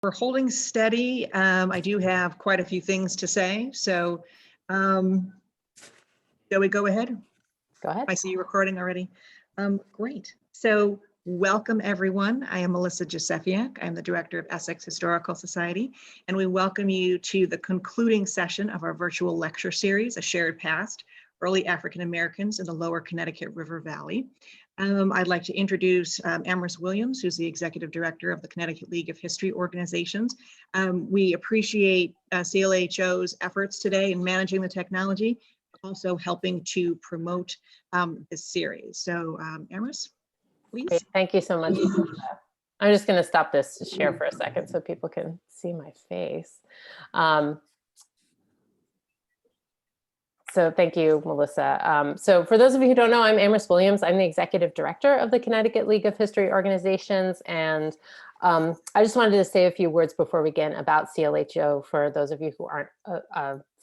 We're holding steady. I do have quite a few things to say, so shall we go ahead? Go ahead. I see you recording already. Great. So welcome, everyone. I am Melissa Josefiak. I'm the director of Essex Historical Society, and we welcome you to the concluding session of our virtual lecture series, A Shared Past, Early African Americans in the Lower Connecticut River Valley. I'd like to introduce Amherst Williams, who's the Executive Director of the Connecticut League of History Organizations. We appreciate CLHO's efforts today in managing the technology, also helping to promote this series. So Amherst, please. Great. Thank you so much. I'm just going to stop this share for a second so people can see my face. So thank you, Melissa. So for those of you who don't know, I'm Amherst Williams. I'm the Executive Director of the Connecticut League of History Organizations. And I just wanted to say a few words before we begin about CLHO for those of you who aren't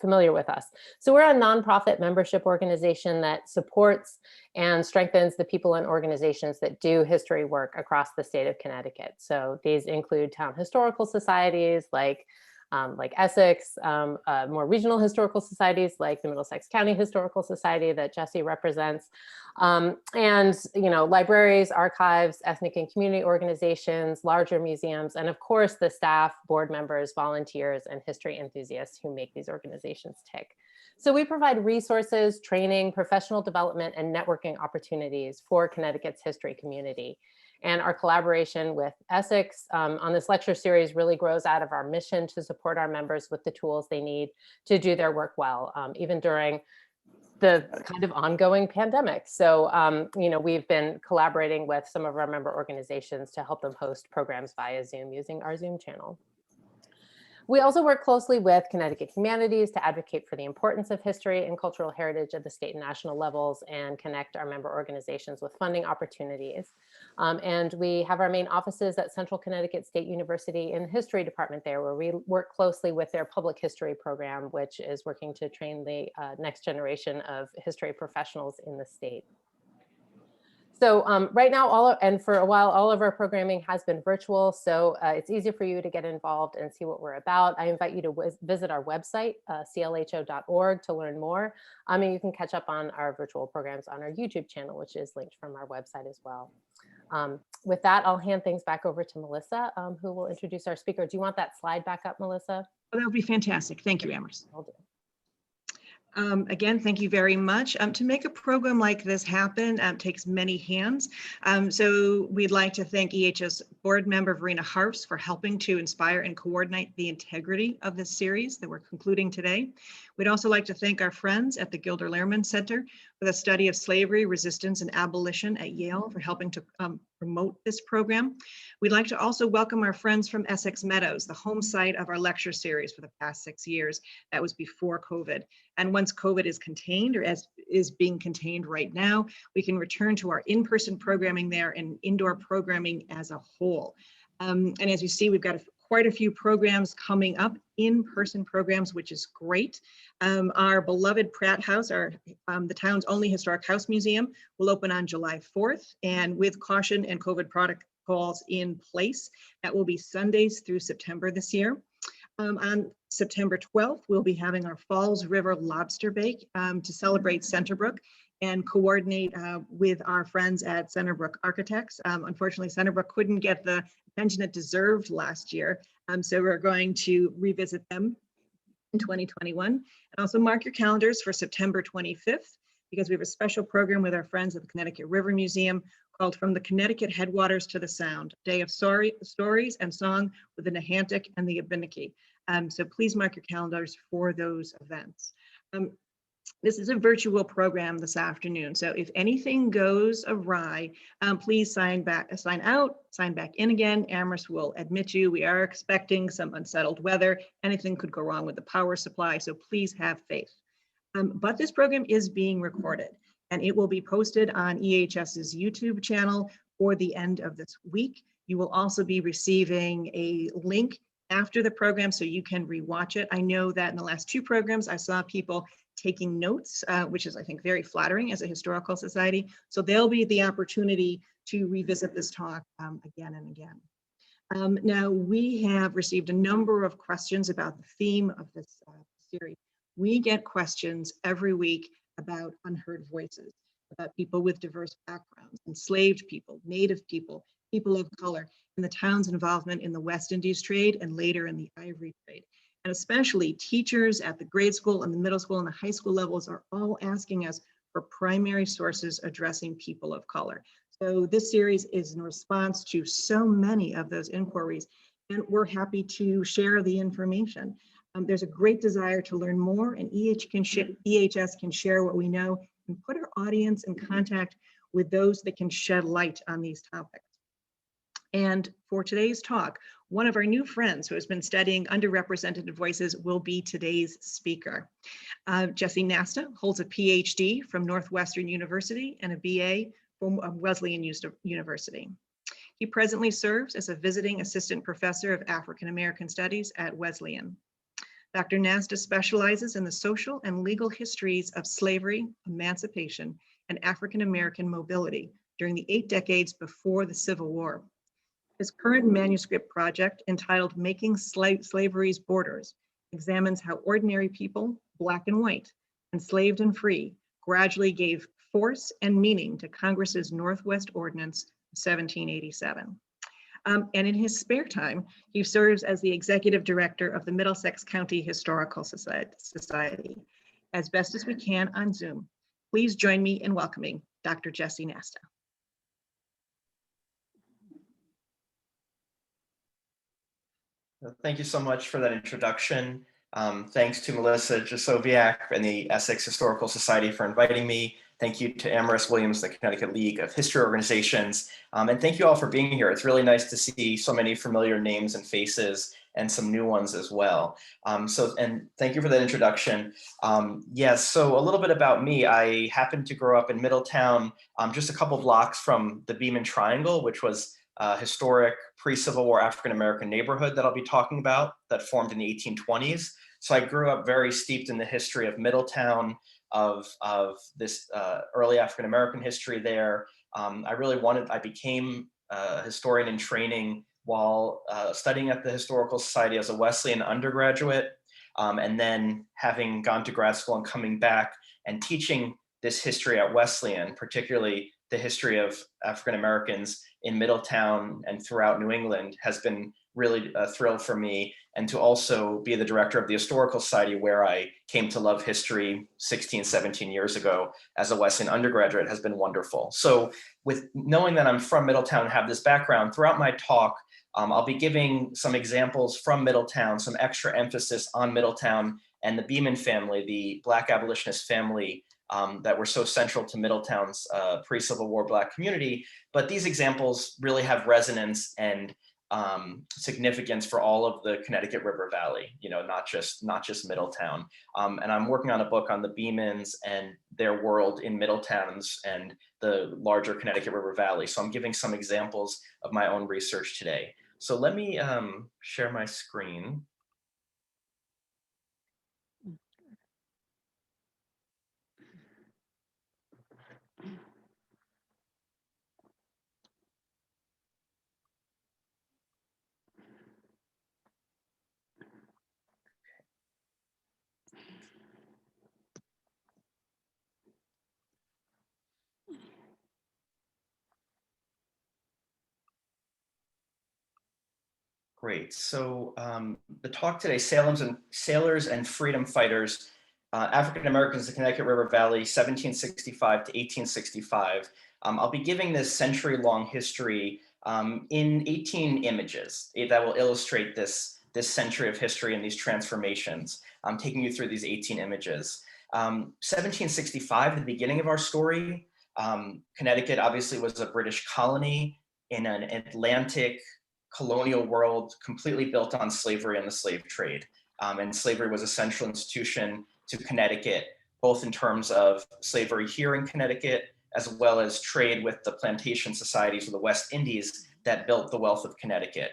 familiar with us. So we're a nonprofit membership organization that supports and strengthens the people and organizations that do history work across the state of Connecticut. So these include town historical societies like Essex, more regional historical societies like the Middlesex County Historical Society that Jesse represents, and libraries, archives, ethnic and community organizations, larger museums, and of course the staff, board members, volunteers, and history enthusiasts who make these organizations tick. So we provide resources, training, professional development, and networking opportunities for Connecticut's history community. And our collaboration with Essex on this lecture series really grows out of our mission to support our members with the tools they need to do their work well, even during the kind of ongoing pandemic. So, we've been collaborating with some of our member organizations to help them host programs via Zoom using our Zoom channel. We also work closely with Connecticut Humanities to advocate for the importance of history and cultural heritage at the state and national levels and connect our member organizations with funding opportunities. And we have our main offices at Central Connecticut State University in the history department there, where we work closely with their public history program, which is working to train the next generation of history professionals in the state. So right now, and for a while, all of our programming has been virtual, so it's easy for you to get involved and see what we're about. I invite you to visit our website, clho.org, to learn more. And you can catch up on our virtual programs on our YouTube channel, which is linked from our website as well. With that, I'll hand things back over to Melissa, who will introduce our speaker. Do you want that slide back up, Melissa? Oh, that would be fantastic. Thank you, Amherst. Will do. Again, thank you very much. To make a program like this happen takes many hands. So we'd like to thank EHS board member Verena Harfs for helping to inspire and coordinate the integrity of this series that we're concluding today. We'd also like to thank our friends at the Gilder Lehrman Center for the study of slavery, resistance, and abolition at Yale for helping to promote this program. We'd like to also welcome our friends from Essex Meadows, the home site of our lecture series for the past 6 years. That was before COVID. And once COVID is contained, or as is being contained right now, we can return to our in-person programming there and indoor programming as a whole. And as you see, we've got quite a few programs coming up, in-person programs, which is great. Our beloved Pratt House, the town's only historic house museum, will open on July 4th, and with caution and COVID protocols in place. That will be Sundays through September this year. On September 12th, we'll be having our Falls River Lobster Bake to celebrate Centerbrook and coordinate with our friends at Centerbrook Architects. Unfortunately, Centerbrook couldn't get the attention it deserved last year, so we're going to revisit them in 2021. And also mark your calendars for September 25th, because we have a special program with our friends at the Connecticut River Museum called From the Connecticut Headwaters to the Sound, Day of Stories and Song with the Nahantic and the Abenaki. So please mark your calendars for those events. This is a virtual program this afternoon, so if anything goes awry, please sign out, sign back in again. Amherst will admit you. We are expecting some unsettled weather. Anything could go wrong with the power supply, so please have faith. But this program is being recorded, and it will be posted on EHS's YouTube channel for the end of this week. You will also be receiving a link after the program so you can rewatch it. I know that in the last 2 programs, I saw people taking notes, which is, I think, very flattering as a historical society. So there'll be the opportunity to revisit this talk again and again. Now, we have received a number of questions about the theme of this series. We get questions every week about unheard voices, about people with diverse backgrounds, enslaved people, Native people, people of color, and the town's involvement in the West Indies trade and later in the ivory trade. And especially teachers at the grade school and the middle school and the high school levels are all asking us for primary sources addressing people of color. So this series is in response to so many of those inquiries, and we're happy to share the information. There's a great desire to learn more, and EHS can share what we know and put our audience in contact with those that can shed light on these topics. And for today's talk, one of our new friends who has been studying underrepresented voices will be today's speaker. Jesse Nasta holds a PhD from Northwestern University and a BA from Wesleyan University. He presently serves as a visiting assistant professor of African American Studies at Wesleyan. Dr. Nasta specializes in the social and legal histories of slavery, emancipation, and African American mobility during the 8 decades before the Civil War. His current manuscript project, entitled Making Slavery's Borders, examines how ordinary people, Black and white, enslaved and free, gradually gave force and meaning to Congress's Northwest Ordinance of 1787. And in his spare time, he serves as the executive director of the Middlesex County Historical Society. As best as we can on Zoom, please join me in welcoming Dr. Jesse Nasta. Thank you so much for that introduction. Thanks to Melissa Jasoviak and the Essex Historical Society for inviting me. Thank you to Amaris Williams, the Connecticut League of History Organizations. And thank you all for being here. It's really nice to see so many familiar names and faces and some new ones as well. And thank you for that introduction. Yes, so a little bit about me. I happened to grow up in Middletown, just a couple blocks from the Beeman Triangle, which was a historic pre-Civil War African-American neighborhood that I'll be talking about that formed in the 1820s. So I grew up very steeped in the history of Middletown, of this early African-American history there. I became a historian in training while studying at the Historical Society as a Wesleyan undergraduate, and then having gone to grad school and coming back and teaching this history at Wesleyan, particularly the history of African-Americans in Middletown and throughout New England, has been really a thrill for me. And to also be the director of the Historical Society, where I came to love history 16, 17 years ago as a Wesleyan undergraduate, has been wonderful. So with knowing that I'm from Middletown and have this background, throughout my talk, I'll be giving some examples from Middletown, some extra emphasis on Middletown and the Beeman family, the Black abolitionist family that were so central to Middletown's pre-Civil War Black community. But these examples really have resonance and significance for all of the Connecticut River Valley, not just Middletown. And I'm working on a book on the Beemans and their world in Middletown's and the larger Connecticut River Valley. So I'm giving some examples of my own research today. So let me share my screen. Great. So the talk today, Sailors and Freedom Fighters, African Americans in the Connecticut River Valley, 1765 to 1865. I'll be giving this century-long history in 18 images that will illustrate this century of history and these transformations. I'm taking you through these 18 images. 1765, the beginning of our story, Connecticut obviously was a British colony in an Atlantic colonial world completely built on slavery and the slave trade. And slavery was a central institution to Connecticut, both in terms of slavery here in Connecticut, as well as trade with the plantation societies of the West Indies that built the wealth of Connecticut.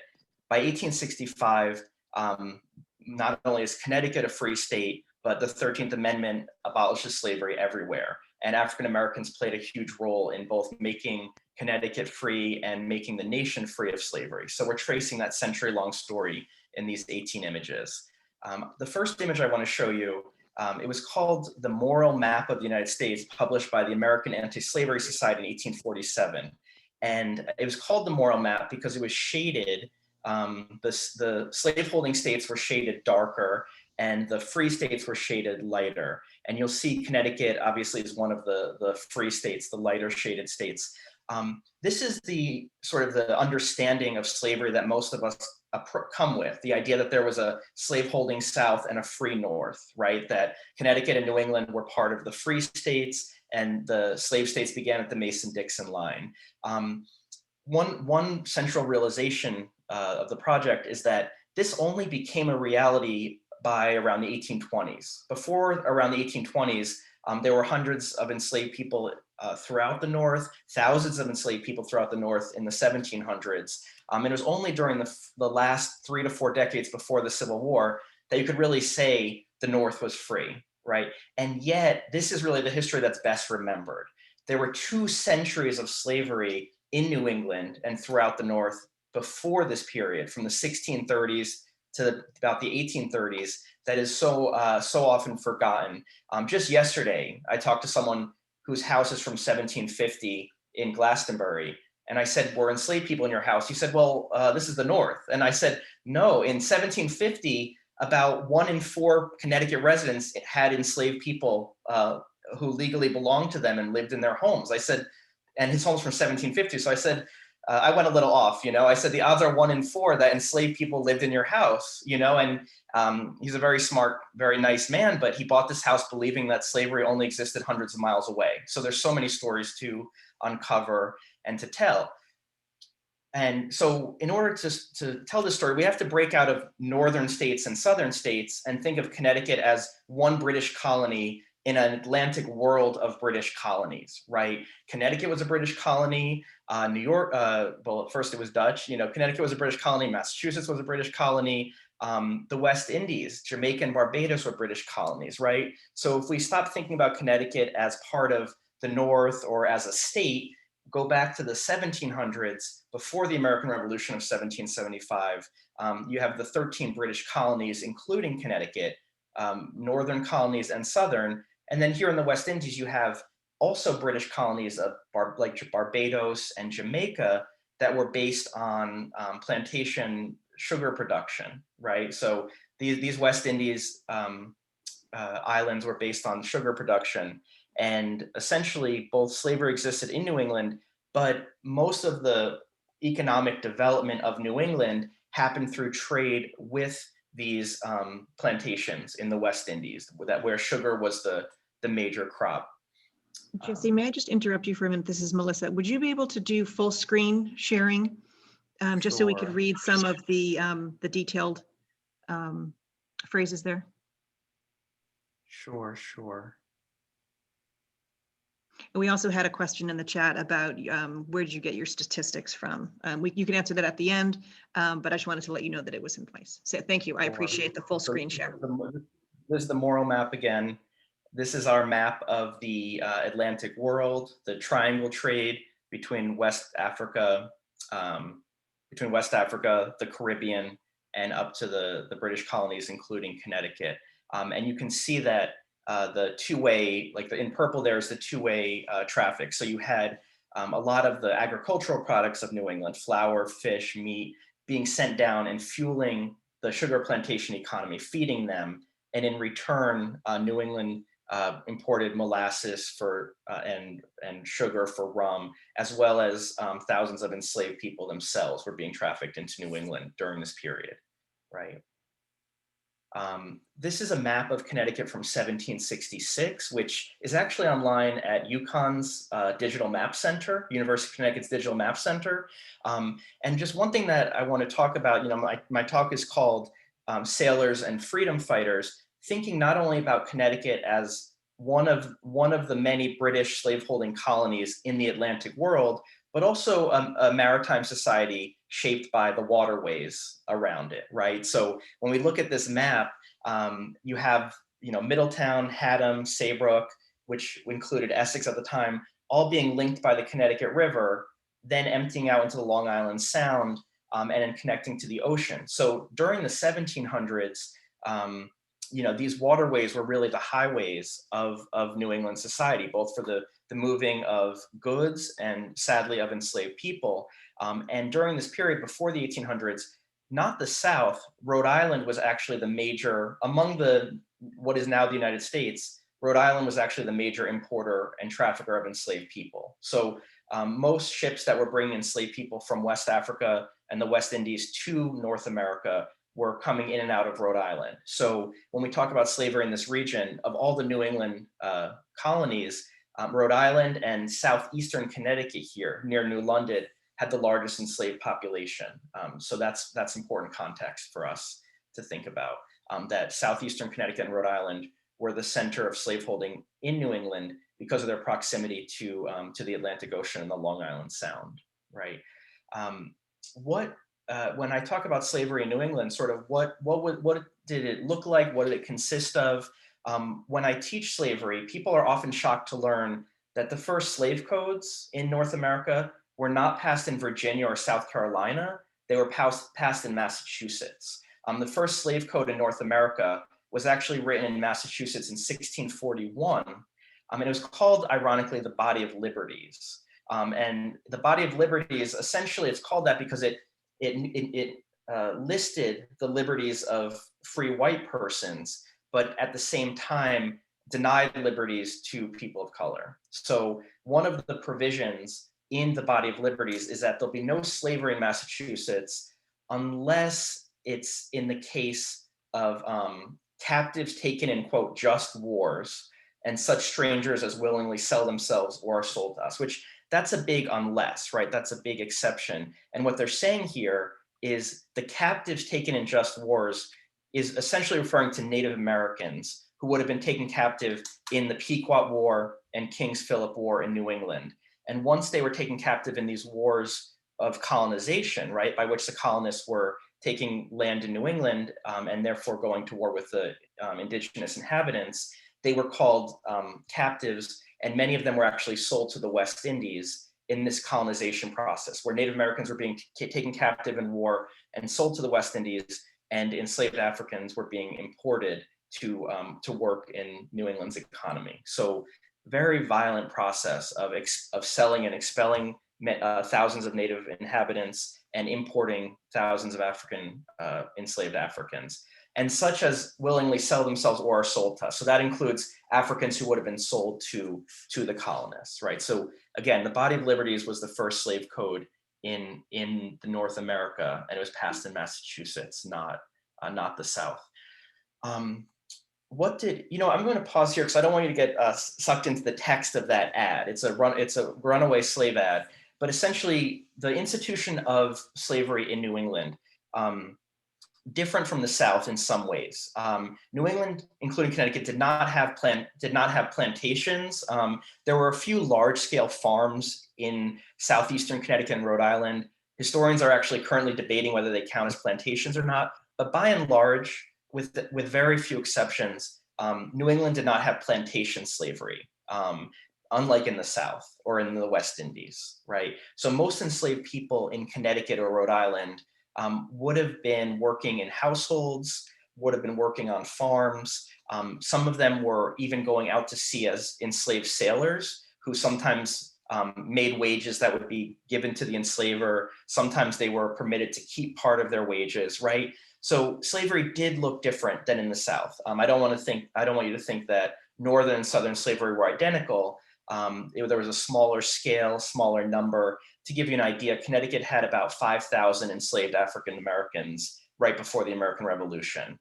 By 1865, not only is Connecticut a free state, but the 13th Amendment abolishes slavery everywhere. And African Americans played a huge role in both making Connecticut free and making the nation free of slavery. So we're tracing that century-long story in these 18 images. The first image I want to show you, it was called The Moral Map of the United States, published by the American Anti-Slavery Society in 1847. And it was called the Moral Map because it was shaded, the slaveholding states were shaded darker and the free states were shaded lighter. And you'll see Connecticut obviously is one of the free states, the lighter shaded states. This is the sort of the understanding of slavery that most of us come with, the idea that there was a slaveholding South and a free North, right? That Connecticut and New England were part of the free states and the slave states began at the Mason-Dixon line. One central realization of the project is that this only became a reality by around the 1820s. Before around the 1820s, there were hundreds of enslaved people throughout the North, thousands of enslaved people throughout the North in the 1700s. And it was only during the last 3 to 4 decades before the Civil War that you could really say the North was free, right? And yet, this is really the history that's best remembered. There were 2 centuries of slavery in New England and throughout the North before this period, from the 1630s to about the 1830s, that is so often forgotten. Just yesterday, I talked to someone whose house is from 1750 in Glastonbury, and I said, "Were enslaved people in your house?" He said, "Well, this is the North." And I said, "No, in 1750, about 1 in 4 Connecticut residents had enslaved people who legally belonged to them and lived in their homes." I said, and his home's from 1750. So I said, I went a little off, I said, the odds are 1 in 4 that enslaved people lived in your house, and he's a very smart, very nice man, but he bought this house believing that slavery only existed hundreds of miles away. So there's so many stories to uncover and to tell. And so in order to tell this story, we have to break out of northern states and southern states and think of Connecticut as one British colony in an Atlantic world of British colonies, right? Connecticut was a British colony. New York, well, at first it was Dutch. Connecticut was a British colony. Massachusetts was a British colony. The West Indies, Jamaica and Barbados were British colonies, right? So if we stop thinking about Connecticut as part of the North or as a state, go back to the 1700s, before the American Revolution of 1775, you have the 13 British colonies, including Connecticut, northern colonies and southern. And then here in the West Indies, you have also British colonies of like Barbados and Jamaica that were based on plantation sugar production, right? So these West Indies islands were based on sugar production. And essentially both slavery existed in New England, but most of the economic development of New England happened through trade with these plantations in the West Indies, where sugar was the major crop. Jesse, may I just interrupt you for a minute? This is Melissa. Would you be able to do full screen sharing, just so we could read some of the detailed phrases there? Sure. We also had a question in the chat about where did you get your statistics from? You can answer that at the end, but I just wanted to let you know that it was in place. So thank you. I appreciate the full screen share. This is the moral map again. This is our map of the Atlantic world, the triangle trade between West Africa, the Caribbean, and up to the British colonies, including Connecticut. And you can see that the two-way, in purple, there's the two-way traffic. So you had a lot of the agricultural products of New England, flour, fish, meat, being sent down and fueling the sugar plantation economy, feeding them. And in return, New England imported molasses and sugar for rum, as well as thousands of enslaved people themselves were being trafficked into New England during this period, right? This is a map of Connecticut from 1766, which is actually online at UConn's Digital Map Center, University of Connecticut's Digital Map Center. And just one thing that I want to talk about, my talk is called Sailors and Freedom Fighters, thinking not only about Connecticut as one of the many British slaveholding colonies in the Atlantic world, but also a maritime society shaped by the waterways around it, right? So when we look at this map, you have, Middletown, Haddam, Saybrook, which included Essex at the time, all being linked by the Connecticut River, then emptying out into the Long Island Sound, and then connecting to the ocean. So during the 1700s, these waterways were really the highways of New England society, both for the moving of goods and sadly of enslaved people. And during this period before the 1800s, not the South, Rhode Island was actually the major, among what is now the United States, Rhode Island was actually the major importer and trafficker of enslaved people. So most ships that were bringing enslaved people from West Africa and the West Indies to North America were coming in and out of Rhode Island. So when we talk about slavery in this region, of all the New England colonies, Rhode Island and southeastern Connecticut here near New London had the largest enslaved population. So that's important context for us to think about, that southeastern Connecticut and Rhode Island were the center of slaveholding in New England because of their proximity to the Atlantic Ocean and the Long Island Sound, right? When I talk about slavery in New England, sort of what did it look like? What did it consist of? When I teach slavery, people are often shocked to learn that the first slave codes in North America were not passed in Virginia or South Carolina. They were passed in Massachusetts. The first slave code in North America was actually written in Massachusetts in 1641. And it was called, ironically, the Body of Liberties. And the Body of Liberties, essentially, it's called that because it listed the liberties of free white persons, but at the same time denied liberties to people of color. So one of the provisions in the Body of Liberties is that there'll be no slavery in Massachusetts unless it's in the case of captives taken in, quote, just wars, and such strangers as willingly sell themselves or are sold to us, which that's a big unless, right? That's a big exception. And what they're saying here is the captives taken in just wars is essentially referring to Native Americans who would have been taken captive in the Pequot War and King's Philip War in New England. And once they were taken captive in these wars of colonization, right, by which the colonists were taking land in New England and therefore going to war with the indigenous inhabitants, they were called captives, and many of them were actually sold to the West Indies in this colonization process, where Native Americans were being taken captive in war and sold to the West Indies, and enslaved Africans were being imported to work in New England's economy. So very violent process of selling and expelling thousands of Native inhabitants and importing thousands of enslaved Africans, and such as willingly sell themselves or are sold to us. So that includes Africans who would have been sold to the colonists, right? So again, the Body of Liberties was the first slave code in the North America, and it was passed in Massachusetts, not the South. I'm going to pause here because I don't want you to get sucked into the text of that ad. It's a runaway slave ad, but essentially the institution of slavery in New England, different from the South in some ways. New England, including Connecticut, did not have plantations. There were a few large-scale farms in southeastern Connecticut and Rhode Island. Historians are actually currently debating whether they count as plantations or not. But by and large, with very few exceptions, New England did not have plantation slavery, unlike in the South or in the West Indies, right? So most enslaved people in Connecticut or Rhode Island would have been working in households, would have been working on farms. Some of them were even going out to sea as enslaved sailors who sometimes made wages that would be given to the enslaver. Sometimes they were permitted to keep part of their wages, right? So slavery did look different than in the South. I don't want you to think that Northern and Southern slavery were identical. There was a smaller scale, smaller number. To give you an idea, Connecticut had about 5,000 enslaved African Americans right before the American Revolution,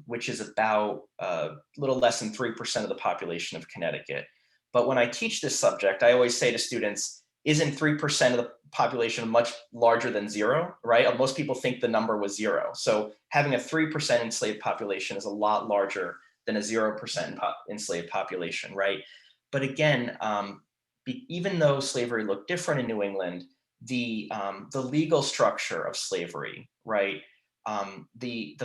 which is about a little less than 3% of the population of Connecticut. But when I teach this subject, I always say to students, isn't 3% of the population much larger than zero, right? Most people think the number was zero. So having a 3% enslaved population is a lot larger than a 0% enslaved population, right? But again, even though slavery looked different in New England, the legal structure of slavery, right? The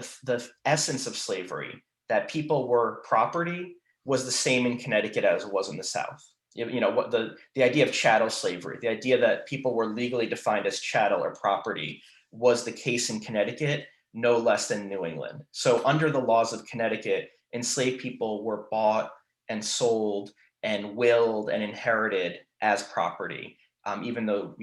essence of slavery, that people were property, was the same in Connecticut as it was in the South. what the idea of chattel slavery, the idea that people were legally defined as chattel or property, was the case in Connecticut, no less than New England. So under the laws of Connecticut, enslaved people were bought and sold and willed and inherited as property, even though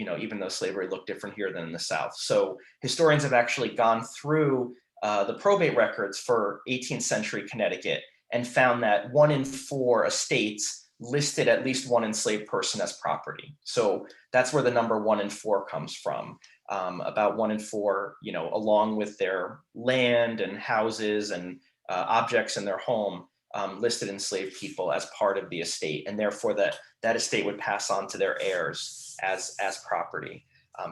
slavery looked different here than in the South. So historians have actually gone through the probate records for 18th century Connecticut and found that 1 in 4 estates listed at least one enslaved person as property. So that's where the number 1 in 4 comes from. About 1 in 4, along with their land and houses and objects in their home, listed enslaved people as part of the estate, and therefore that estate would pass on to their heirs as property.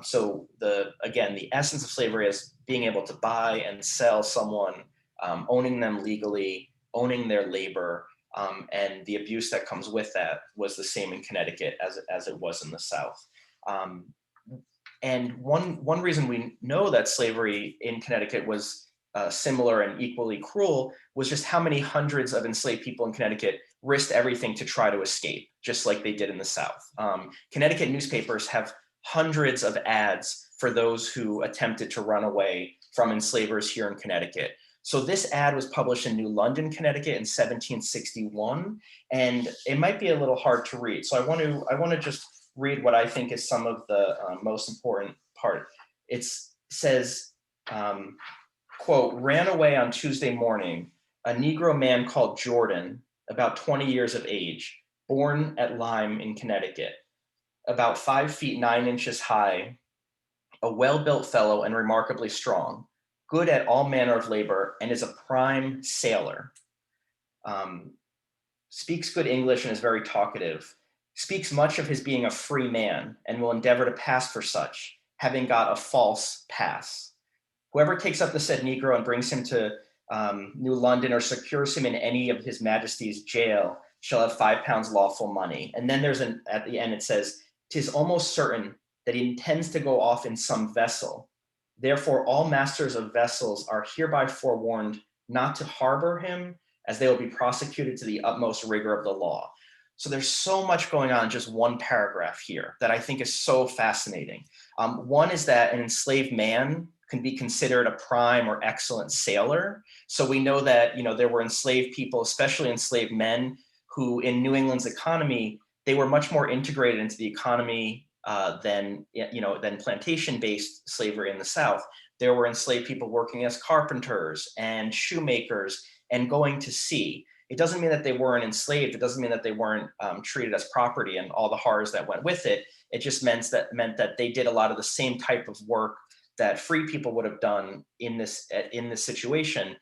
So the essence of slavery is being able to buy and sell someone, owning them legally, owning their labor, and the abuse that comes with that was the same in Connecticut as it was in the South. And one reason we know that slavery in Connecticut was similar and equally cruel was just how many hundreds of enslaved people in Connecticut risked everything to try to escape, just like they did in the South. Connecticut newspapers have hundreds of ads for those who attempted to run away from enslavers here in Connecticut. So this ad was published in New London, Connecticut in 1761, and it might be a little hard to read. So I want to just read what I think is some of the most important part. It says, quote, "Ran away on Tuesday morning, a Negro man called Jordan, about 20 years of age, born at Lyme in Connecticut, about 5 feet 9 inches high, a well-built fellow and remarkably strong, good at all manner of labor, and is a prime sailor. Speaks good English and is very talkative. Speaks much of his being a free man and will endeavor to pass for such, having got a false pass. Whoever takes up the said Negro and brings him to New London or secures him in any of his Majesty's jail shall have £5 lawful money." And then at the end it says, "'Tis almost certain that he intends to go off in some vessel. Therefore all masters of vessels are hereby forewarned not to harbor him, as they will be prosecuted to the utmost rigor of the law." So there's so much going on in just one paragraph here that I think is so fascinating. One is that an enslaved man can be considered a prime or excellent sailor. So we know that there were enslaved people, especially enslaved men, who in New England's economy, they were much more integrated into the economy than plantation-based slavery in the South. There were enslaved people working as carpenters and shoemakers and going to sea. It doesn't mean that they weren't enslaved. It doesn't mean that they weren't treated as property and all the horrors that went with it. It just meant that they did a lot of the same type of work that free people would have done in this situation,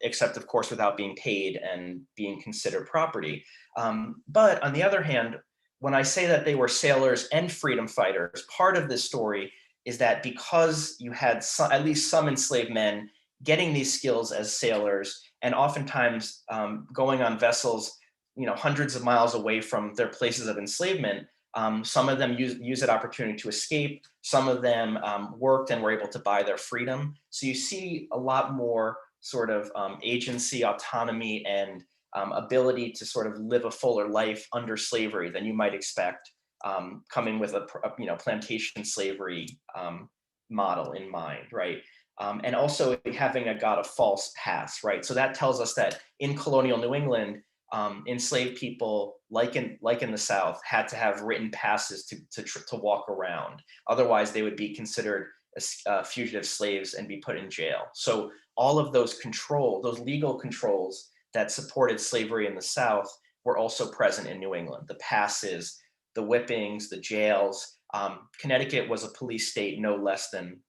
except of course without being paid and being considered property. But on the other hand, when I say that they were sailors and freedom fighters, part of this story is that because you had at least some enslaved men getting these skills as sailors, and oftentimes going on vessels, hundreds of miles away from their places of enslavement, some of them use that opportunity to escape. Some of them worked and were able to buy their freedom. So you see a lot more sort of agency, autonomy, and ability to sort of live a fuller life under slavery than you might expect, coming with a plantation slavery model in mind, right? And also having got a false pass, right? So that tells us that in colonial New England, enslaved people, like in the South, had to have written passes to walk around. Otherwise, they would be considered fugitive slaves and be put in jail. So all of those legal controls that supported slavery in the South were also present in New England. The passes, the whippings, the jails. Connecticut was a police state no less than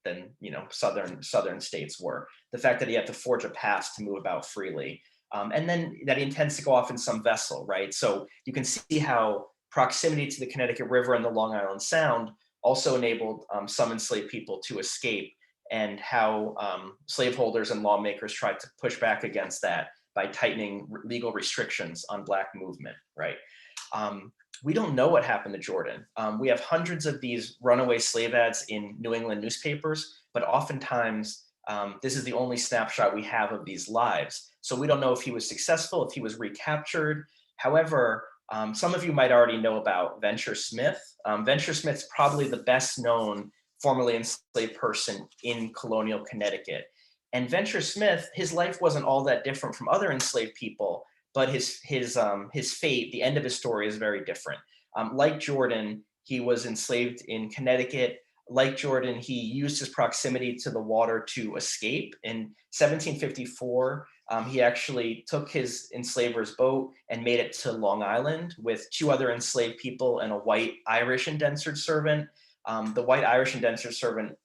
southern states were. The fact that he had to forge a pass to move about freely. And then that he intends to go off in some vessel, right? So you can see how proximity to the Connecticut River and the Long Island Sound also enabled some enslaved people to escape, and how slaveholders and lawmakers tried to push back against that by tightening legal restrictions on Black movement, right? We don't know what happened to Jordan. We have hundreds of these runaway slave ads in New England newspapers, but oftentimes this is the only snapshot we have of these lives. So we don't know if he was successful, if he was recaptured. However, Some of you might already know about Venture Smith. Venture Smith's probably the best known formerly enslaved person in colonial Connecticut. And Venture Smith, his life wasn't all that different from other enslaved people, but his fate, the end of his story, is very different. Like Jordan, he was enslaved in Connecticut. Like Jordan, he used his proximity to the water to escape. In 1754, he actually took his enslaver's boat and made it to Long Island with 2 other enslaved people and a white Irish indentured servant. The white Irish indentured servant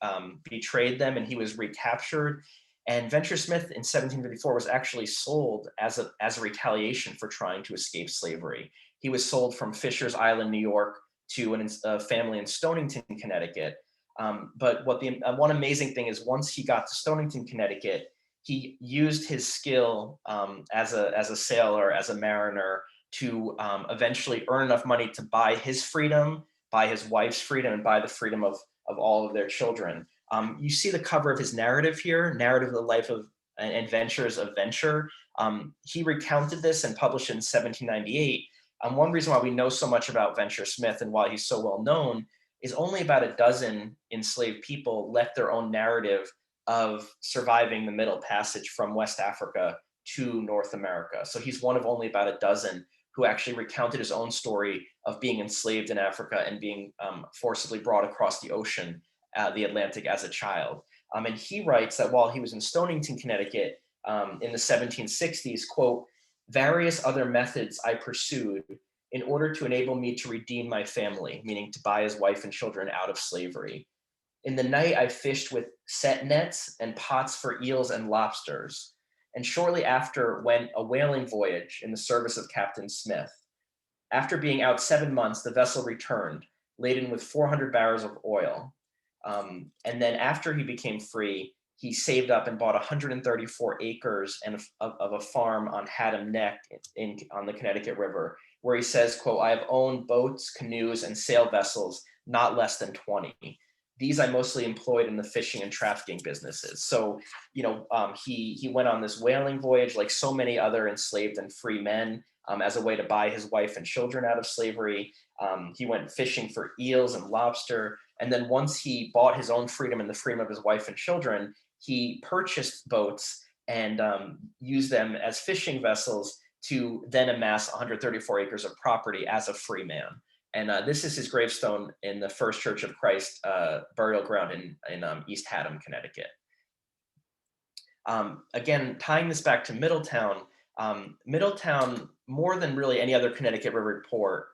betrayed them, and he was recaptured. And Venture Smith in 1754 was actually sold as a retaliation for trying to escape slavery. He was sold from Fisher's Island, New York, to a family in Stonington, Connecticut. But one amazing thing is, once he got to Stonington, Connecticut, he used his skill as a sailor, as a mariner, to eventually earn enough money to buy his freedom, buy his wife's freedom, and buy the freedom of all of their children. You see the cover of his narrative here, Narrative of the Life of and Adventures of Venture. He recounted this and published it in 1798. One reason why we know so much about Venture Smith and why he's so well known is only about a dozen enslaved people left their own narrative of surviving the Middle Passage from West Africa to North America. So he's one of only about a dozen who actually recounted his own story of being enslaved in Africa and being forcibly brought across the ocean, the Atlantic, as a child. And he writes that while he was in Stonington, Connecticut in the 1760s, quote, "Various other methods I pursued in order to enable me to redeem my family," meaning to buy his wife and children out of slavery. "In the night, I fished with set nets and pots for eels and lobsters, and shortly after went a whaling voyage in the service of Captain Smith. After being out 7 months, the vessel returned, laden with 400 barrels of oil. And then after he became free, he saved up and bought 134 acres of a farm on Haddam Neck on the Connecticut River, where he says, quote, "I have owned boats, canoes, and sail vessels, not less than 20. These I mostly employed in the fishing and trafficking businesses." So, he went on this whaling voyage like so many other enslaved and free men as a way to buy his wife and children out of slavery. He went fishing for eels and lobster. And then once he bought his own freedom and the freedom of his wife and children, he purchased boats and used them as fishing vessels to then amass 134 acres of property as a free man. And this is his gravestone in the First Church of Christ burial ground in East Haddam, Connecticut. Again, tying this back to Middletown, Middletown, more than really any other Connecticut River port,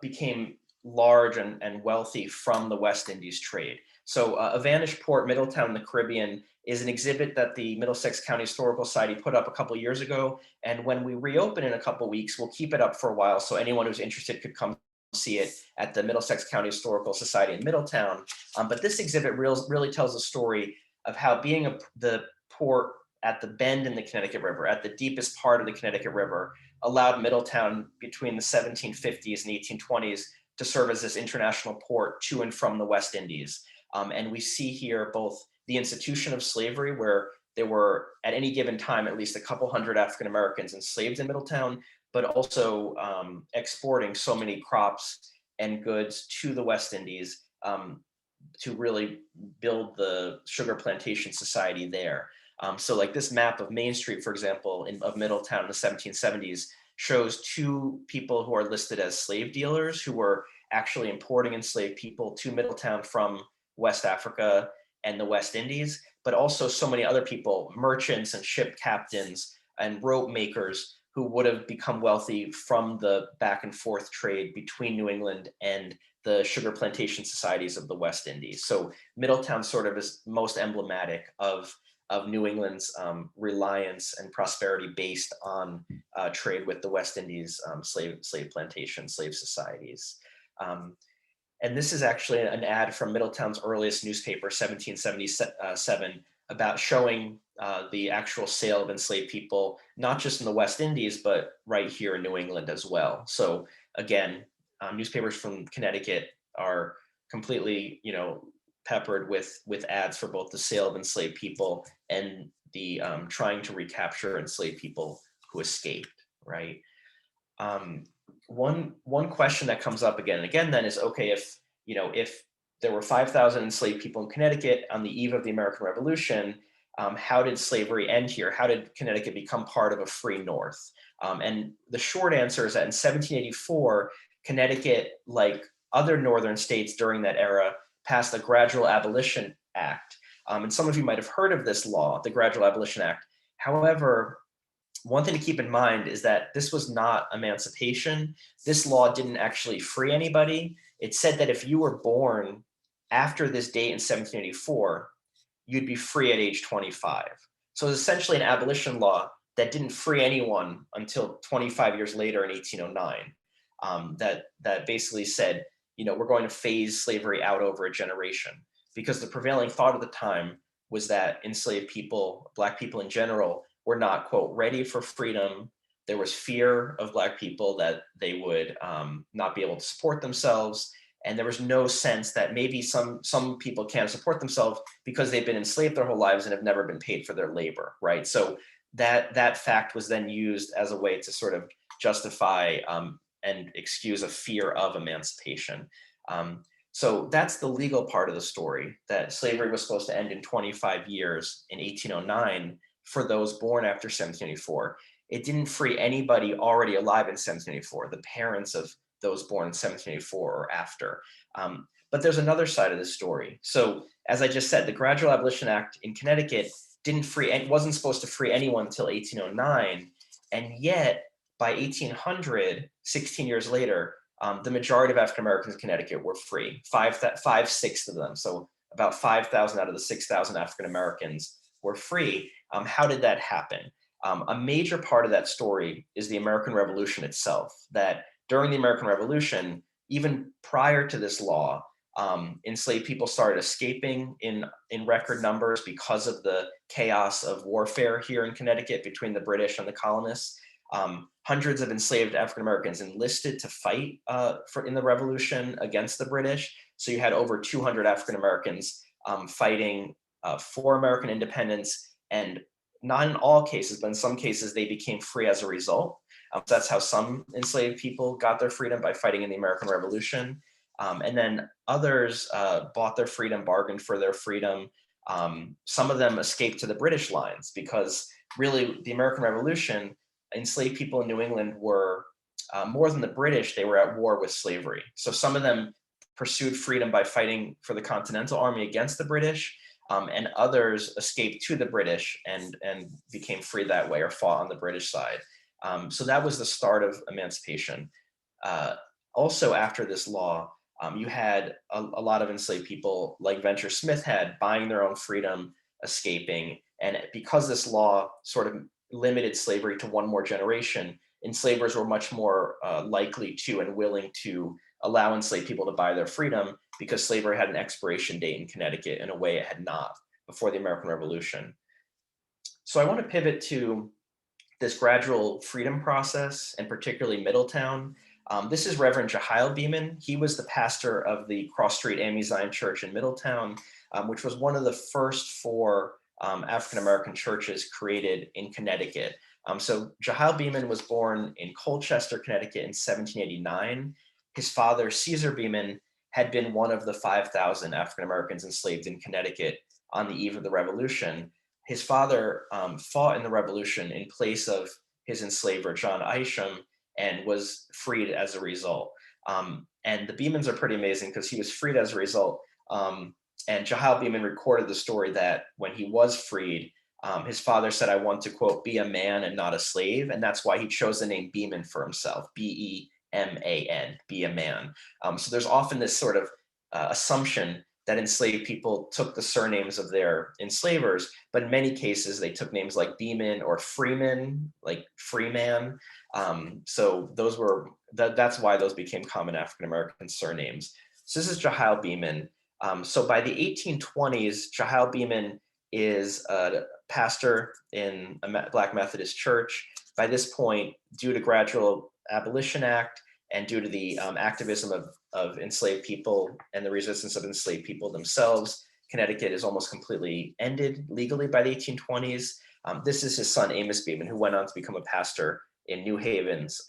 became large and wealthy from the West Indies trade. So a Vantage Port, Middletown in the Caribbean, is an exhibit that the Middlesex County Historical Society put up a couple years ago. And when we reopen in a couple weeks, we'll keep it up for a while so anyone who's interested could come see it at the Middlesex County Historical Society in Middletown. But this exhibit really tells a story of how being the port at the bend in the Connecticut River, at the deepest part of the Connecticut River, allowed Middletown between the 1750s and 1820s to serve as this international port to and from the West Indies. And we see here both the institution of slavery, where there were at any given time at least a couple hundred African Americans enslaved in Middletown, but also exporting so many crops and goods to the West Indies to really build the sugar plantation society there. So like this map of Main Street, for example, of Middletown in the 1770s, shows 2 people who are listed as slave dealers who were actually importing enslaved people to Middletown from West Africa and the West Indies, but also so many other people, merchants and ship captains and rope makers, who would have become wealthy from the back and forth trade between New England and the sugar plantation societies of the West Indies. So Middletown sort of is most emblematic of New England's reliance and prosperity based on trade with the West Indies slave plantation, slave societies. And this is actually an ad from Middletown's earliest newspaper, 1777, about showing the actual sale of enslaved people, not just in the West Indies, but right here in New England as well. So again, newspapers from Connecticut are completely, peppered with ads for both the sale of enslaved people and the trying to recapture enslaved people who escaped, right? one question that comes up again and again then is, okay, if there were 5,000 enslaved people in Connecticut on the eve of the American Revolution, how did slavery end here? How did Connecticut become part of a free North? And the short answer is that in 1784, Connecticut, like other northern states during that era, passed the Gradual Abolition Act. And some of you might have heard of this law, the Gradual Abolition Act. However, one thing to keep in mind is that this was not emancipation. This law didn't actually free anybody. It said that if you were born after this date in 1784, you'd be free at age 25. So it was essentially an abolition law that didn't free anyone until 25 years later in 1809. That basically said, we're going to phase slavery out over a generation, because the prevailing thought at the time was that enslaved people, Black people in general, were not, quote, ready for freedom. There was fear of Black people that they would not be able to support themselves. And there was no sense that maybe some people can't support themselves because they've been enslaved their whole lives and have never been paid for their labor, right? So that fact was then used as a way to sort of justify and excuse a fear of emancipation. So that's the legal part of the story, that slavery was supposed to end in 25 years in 1809 for those born after 1784. It didn't free anybody already alive in 1784, the parents of those born in 1784 or after. But there's another side of the story. So as I just said, the Gradual Abolition Act in Connecticut wasn't supposed to free anyone until 1809. And yet by 1800, 16 years later, the majority of African Americans in Connecticut were free, 5/6 of them. So about 5,000 out of the 6,000 African Americans were free. How did that happen? A major part of that story is the American Revolution itself, that during the American Revolution, even prior to this law, enslaved people started escaping in record numbers because of the chaos of warfare here in Connecticut between the British and the colonists. Hundreds of enslaved African Americans enlisted to fight in the Revolution against the British. So you had over 200 African Americans fighting for American independence, and not in all cases, but in some cases they became free as a result. So that's how some enslaved people got their freedom, by fighting in the American Revolution. And then others bought their freedom, bargained for their freedom. Some of them escaped to the British lines, because really the American Revolution, enslaved people in New England were, more than the British, they were at war with slavery. So some of them pursued freedom by fighting for the Continental Army against the British, and others escaped to the British and became free that way, or fought on the British side. So that was the start of emancipation. Also after this law, you had a lot of enslaved people, like Venture Smith had, buying their own freedom, escaping. And because this law sort of limited slavery to one more generation, enslavers were much more likely to and willing to allow enslaved people to buy their freedom, because slavery had an expiration date in Connecticut in a way it had not before the American Revolution. So I want to pivot to this gradual freedom process, and particularly Middletown. This is Reverend Jahal Beeman. He was the pastor of the Cross Street AME Zion Church in Middletown, which was one of the first 4 African-American churches created in Connecticut. So Jahal Beeman was born in Colchester, Connecticut in 1789. His father, Caesar Beeman, had been one of the 5,000 African-Americans enslaved in Connecticut on the eve of the Revolution. His father fought in the Revolution in place of his enslaver, John Isham, and was freed as a result. And the Beemans are pretty amazing, because he was freed as a result. And Jahal Beeman recorded the story that when he was freed, his father said, "I want to, quote, be a man and not a slave." And that's why he chose the name Beeman for himself, B-E-M-A-N, be a man. So there's often this sort of assumption that enslaved people took the surnames of their enslavers, but in many cases they took names like Beeman or Freeman, like Freeman. So those were, that's why those became common African-American surnames. So this is Jahal Beeman. So by the 1820s, Jahal Beeman is a pastor in a Black Methodist church. By this point, due to Gradual Abolition Act and due to the activism of enslaved people and the resistance of enslaved people themselves, Connecticut is almost completely ended legally by the 1820s. This is his son, Amos Beeman, who went on to become a pastor in New Havens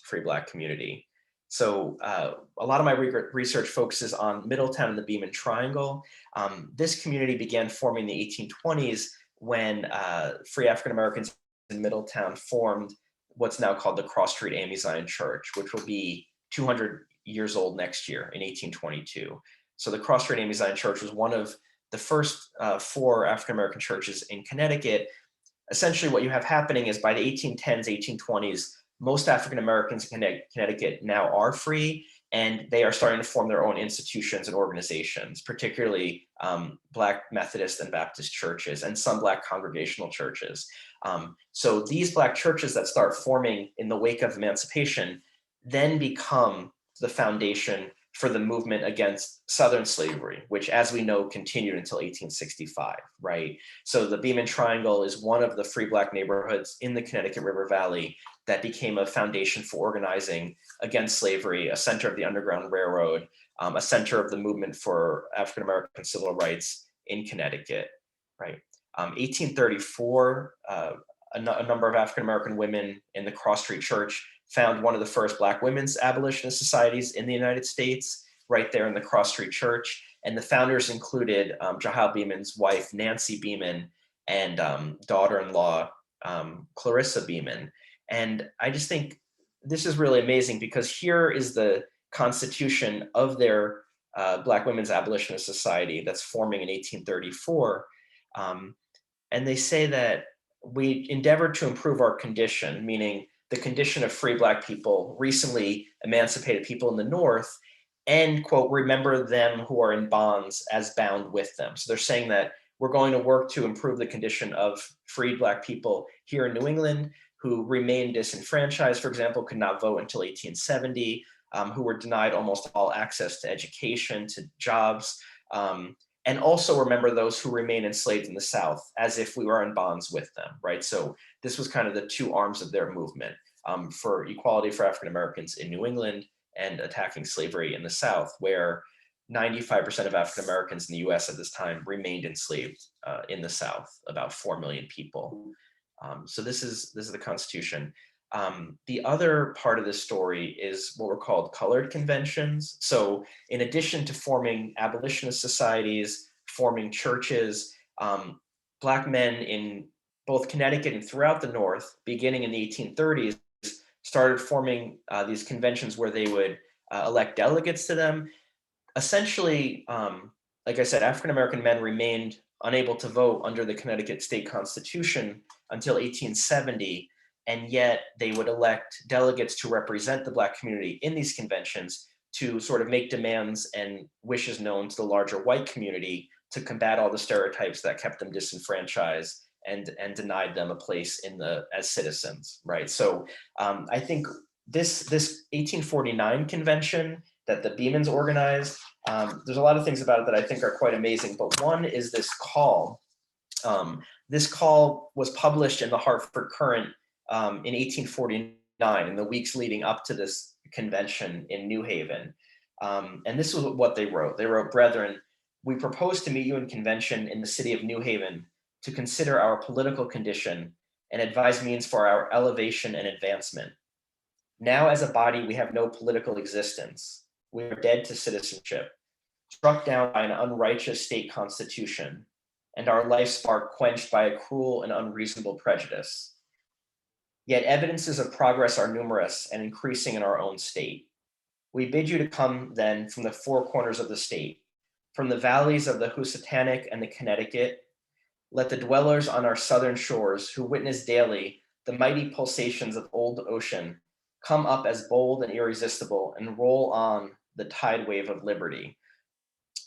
free Black community. So a lot of my research focuses on Middletown and the Beeman Triangle. This community began forming in the 1820s when free African Americans in Middletown formed what's now called the Cross Street AME Zion Church, which will be 200 years old next year in 1822. So the Cross Street AME Zion Church was one of the first 4 African American churches in Connecticut. Essentially what you have happening is by the 1810s, 1820s, most African Americans in Connecticut now are free, and they are starting to form their own institutions and organizations, particularly Black Methodist and Baptist churches and some Black congregational churches. So these Black churches that start forming in the wake of emancipation then become the foundation for the movement against Southern slavery, which, as we know, continued until 1865, right? So the Beeman Triangle is one of the free Black neighborhoods in the Connecticut River Valley that became a foundation for organizing against slavery, a center of the Underground Railroad, a center of the movement for African American civil rights in Connecticut, right? 1834, a number of African American women in the Cross Street Church found one of the first Black women's abolitionist societies in the United States, right there in the Cross Street Church. And the founders included Jahal Beeman's wife, Nancy Beeman, and daughter-in-law, Clarissa Beeman. And I just think this is really amazing because here is the constitution of their Black Women's Abolitionist Society that's forming in 1834. And they say that we endeavored to improve our condition, meaning the condition of free Black people, recently emancipated people in the North, and, quote, remember them who are in bonds as bound with them. So they're saying that we're going to work to improve the condition of freed Black people here in New England who remained disenfranchised, for example, could not vote until 1870, who were denied almost all access to education, to jobs, and also remember those who remain enslaved in the South as if we were in bonds with them, right? So this was kind of the two arms of their movement, for equality for African Americans in New England and attacking slavery in the South, where 95% of African Americans in the US at this time remained enslaved in the South, about 4 million people. So this is the Constitution. The other part of this story is what were called colored conventions. So in addition to forming abolitionist societies, forming churches, Black men in both Connecticut and throughout the North, beginning in the 1830s, started forming these conventions where they would elect delegates to them. Essentially, like I said, African-American men remained unable to vote under the Connecticut state constitution until 1870, and yet they would elect delegates to represent the Black community in these conventions to sort of make demands and wishes known to the larger white community to combat all the stereotypes that kept them disenfranchised and denied them a place as citizens, right? So I think this 1849 convention that the Beemans organized, there's a lot of things about it that I think are quite amazing, but one is this call. This call was published in the Hartford Courant in 1849, in the weeks leading up to this convention in New Haven. And this was what they wrote. They wrote, "Brethren, we propose to meet you in convention in the city of New Haven to consider our political condition and advise means for our elevation and advancement. Now as a body, we have no political existence. We are dead to citizenship, struck down by an unrighteous state constitution, and our life spark quenched by a cruel and unreasonable prejudice. Yet evidences of progress are numerous and increasing in our own state. We bid you to come then from the four corners of the state, from the valleys of the Housatonic and the Connecticut. Let the dwellers on our southern shores, who witness daily the mighty pulsations of old ocean, come up as bold and irresistible and roll on the tide wave of liberty."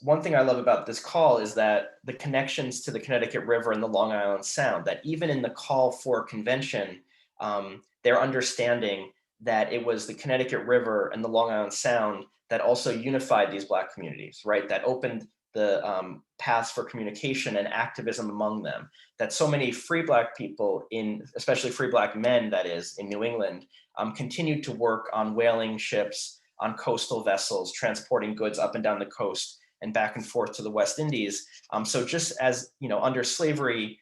One thing I love about this call is that the connections to the Connecticut River and the Long Island Sound, that even in the call for convention, they're understanding that it was the Connecticut River and the Long Island Sound that also unified these Black communities, right? That opened the paths for communication and activism among them, that so many free Black people, especially free Black men, that is, in New England, continued to work on whaling ships, on coastal vessels, transporting goods up and down the coast and back and forth to the West Indies. So just as, under slavery,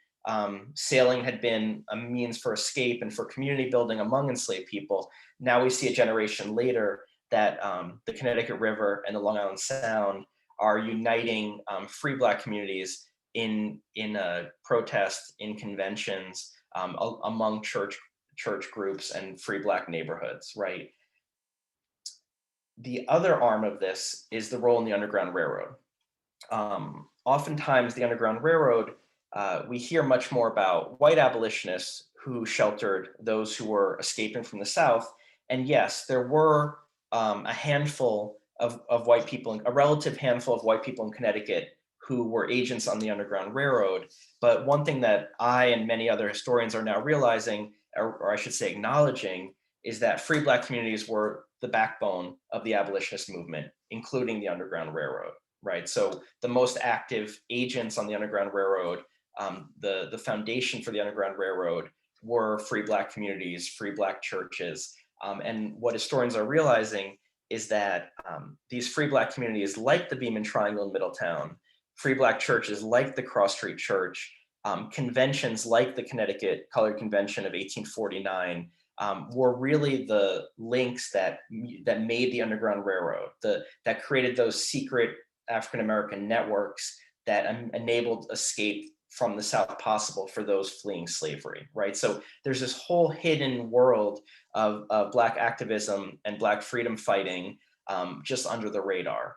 Sailing had been a means for escape and for community building among enslaved people. Now we see a generation later that the Connecticut River and the Long Island Sound are uniting free Black communities in protest, in conventions, among church groups and free Black neighborhoods, right? The other arm of this is the role in the Underground Railroad. Oftentimes the Underground Railroad, we hear much more about white abolitionists who sheltered those who were escaping from the South. And yes, there were a handful of white people, a relative handful of white people in Connecticut who were agents on the Underground Railroad. But one thing that I and many other historians are now realizing, or I should say acknowledging, is that free Black communities were the backbone of the abolitionist movement, including the Underground Railroad, right? So the most active agents on the Underground Railroad, the foundation for the Underground Railroad were free Black communities, free Black churches. And what historians are realizing is that these free Black communities, like the Beeman Triangle in Middletown, free Black churches like the Cross Street Church, conventions like the Connecticut Colored Convention of 1849, were really the links that made the Underground Railroad, that created those secret African-American networks that enabled escape from the South possible for those fleeing slavery, right? So there's this whole hidden world of Black activism and Black freedom fighting just under the radar.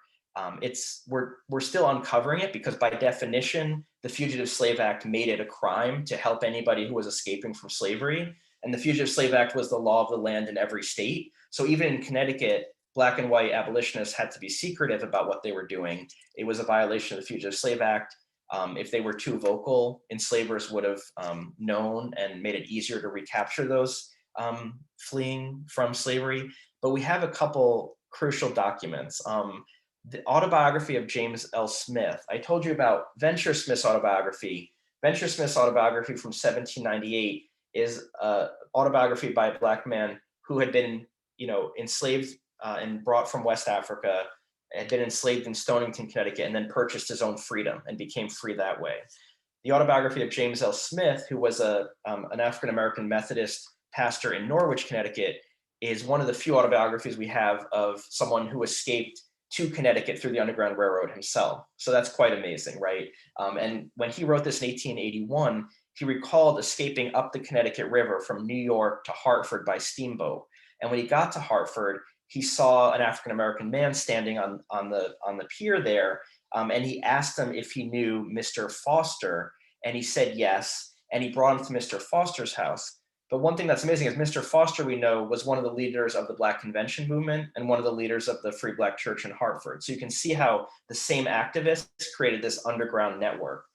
We're still uncovering it because by definition, the Fugitive Slave Act made it a crime to help anybody who was escaping from slavery. And the Fugitive Slave Act was the law of the land in every state. So even in Connecticut, Black and white abolitionists had to be secretive about what they were doing. It was a violation of the Fugitive Slave Act. If they were too vocal, enslavers would have known and made it easier to recapture those fleeing from slavery. But we have a couple crucial documents. The autobiography of James L. Smith. I told you about Venture Smith's autobiography. Venture Smith's autobiography from 1798 is an autobiography by a Black man who had been, enslaved and brought from West Africa, had been enslaved in Stonington, Connecticut, and then purchased his own freedom and became free that way. The autobiography of James L. Smith, who was an African-American Methodist pastor in Norwich, Connecticut, is one of the few autobiographies we have of someone who escaped to Connecticut through the Underground Railroad himself. So that's quite amazing, right? And when he wrote this in 1881, he recalled escaping up the Connecticut River from New York to Hartford by steamboat. And when he got to Hartford, he saw an African-American man standing on the pier there, and he asked him if he knew Mr. Foster, and he said yes, and he brought him to Mr. Foster's house. But one thing that's amazing is Mr. Foster, we know, was one of the leaders of the Black Convention movement and one of the leaders of the Free Black Church in Hartford. So you can see how the same activists created this underground network.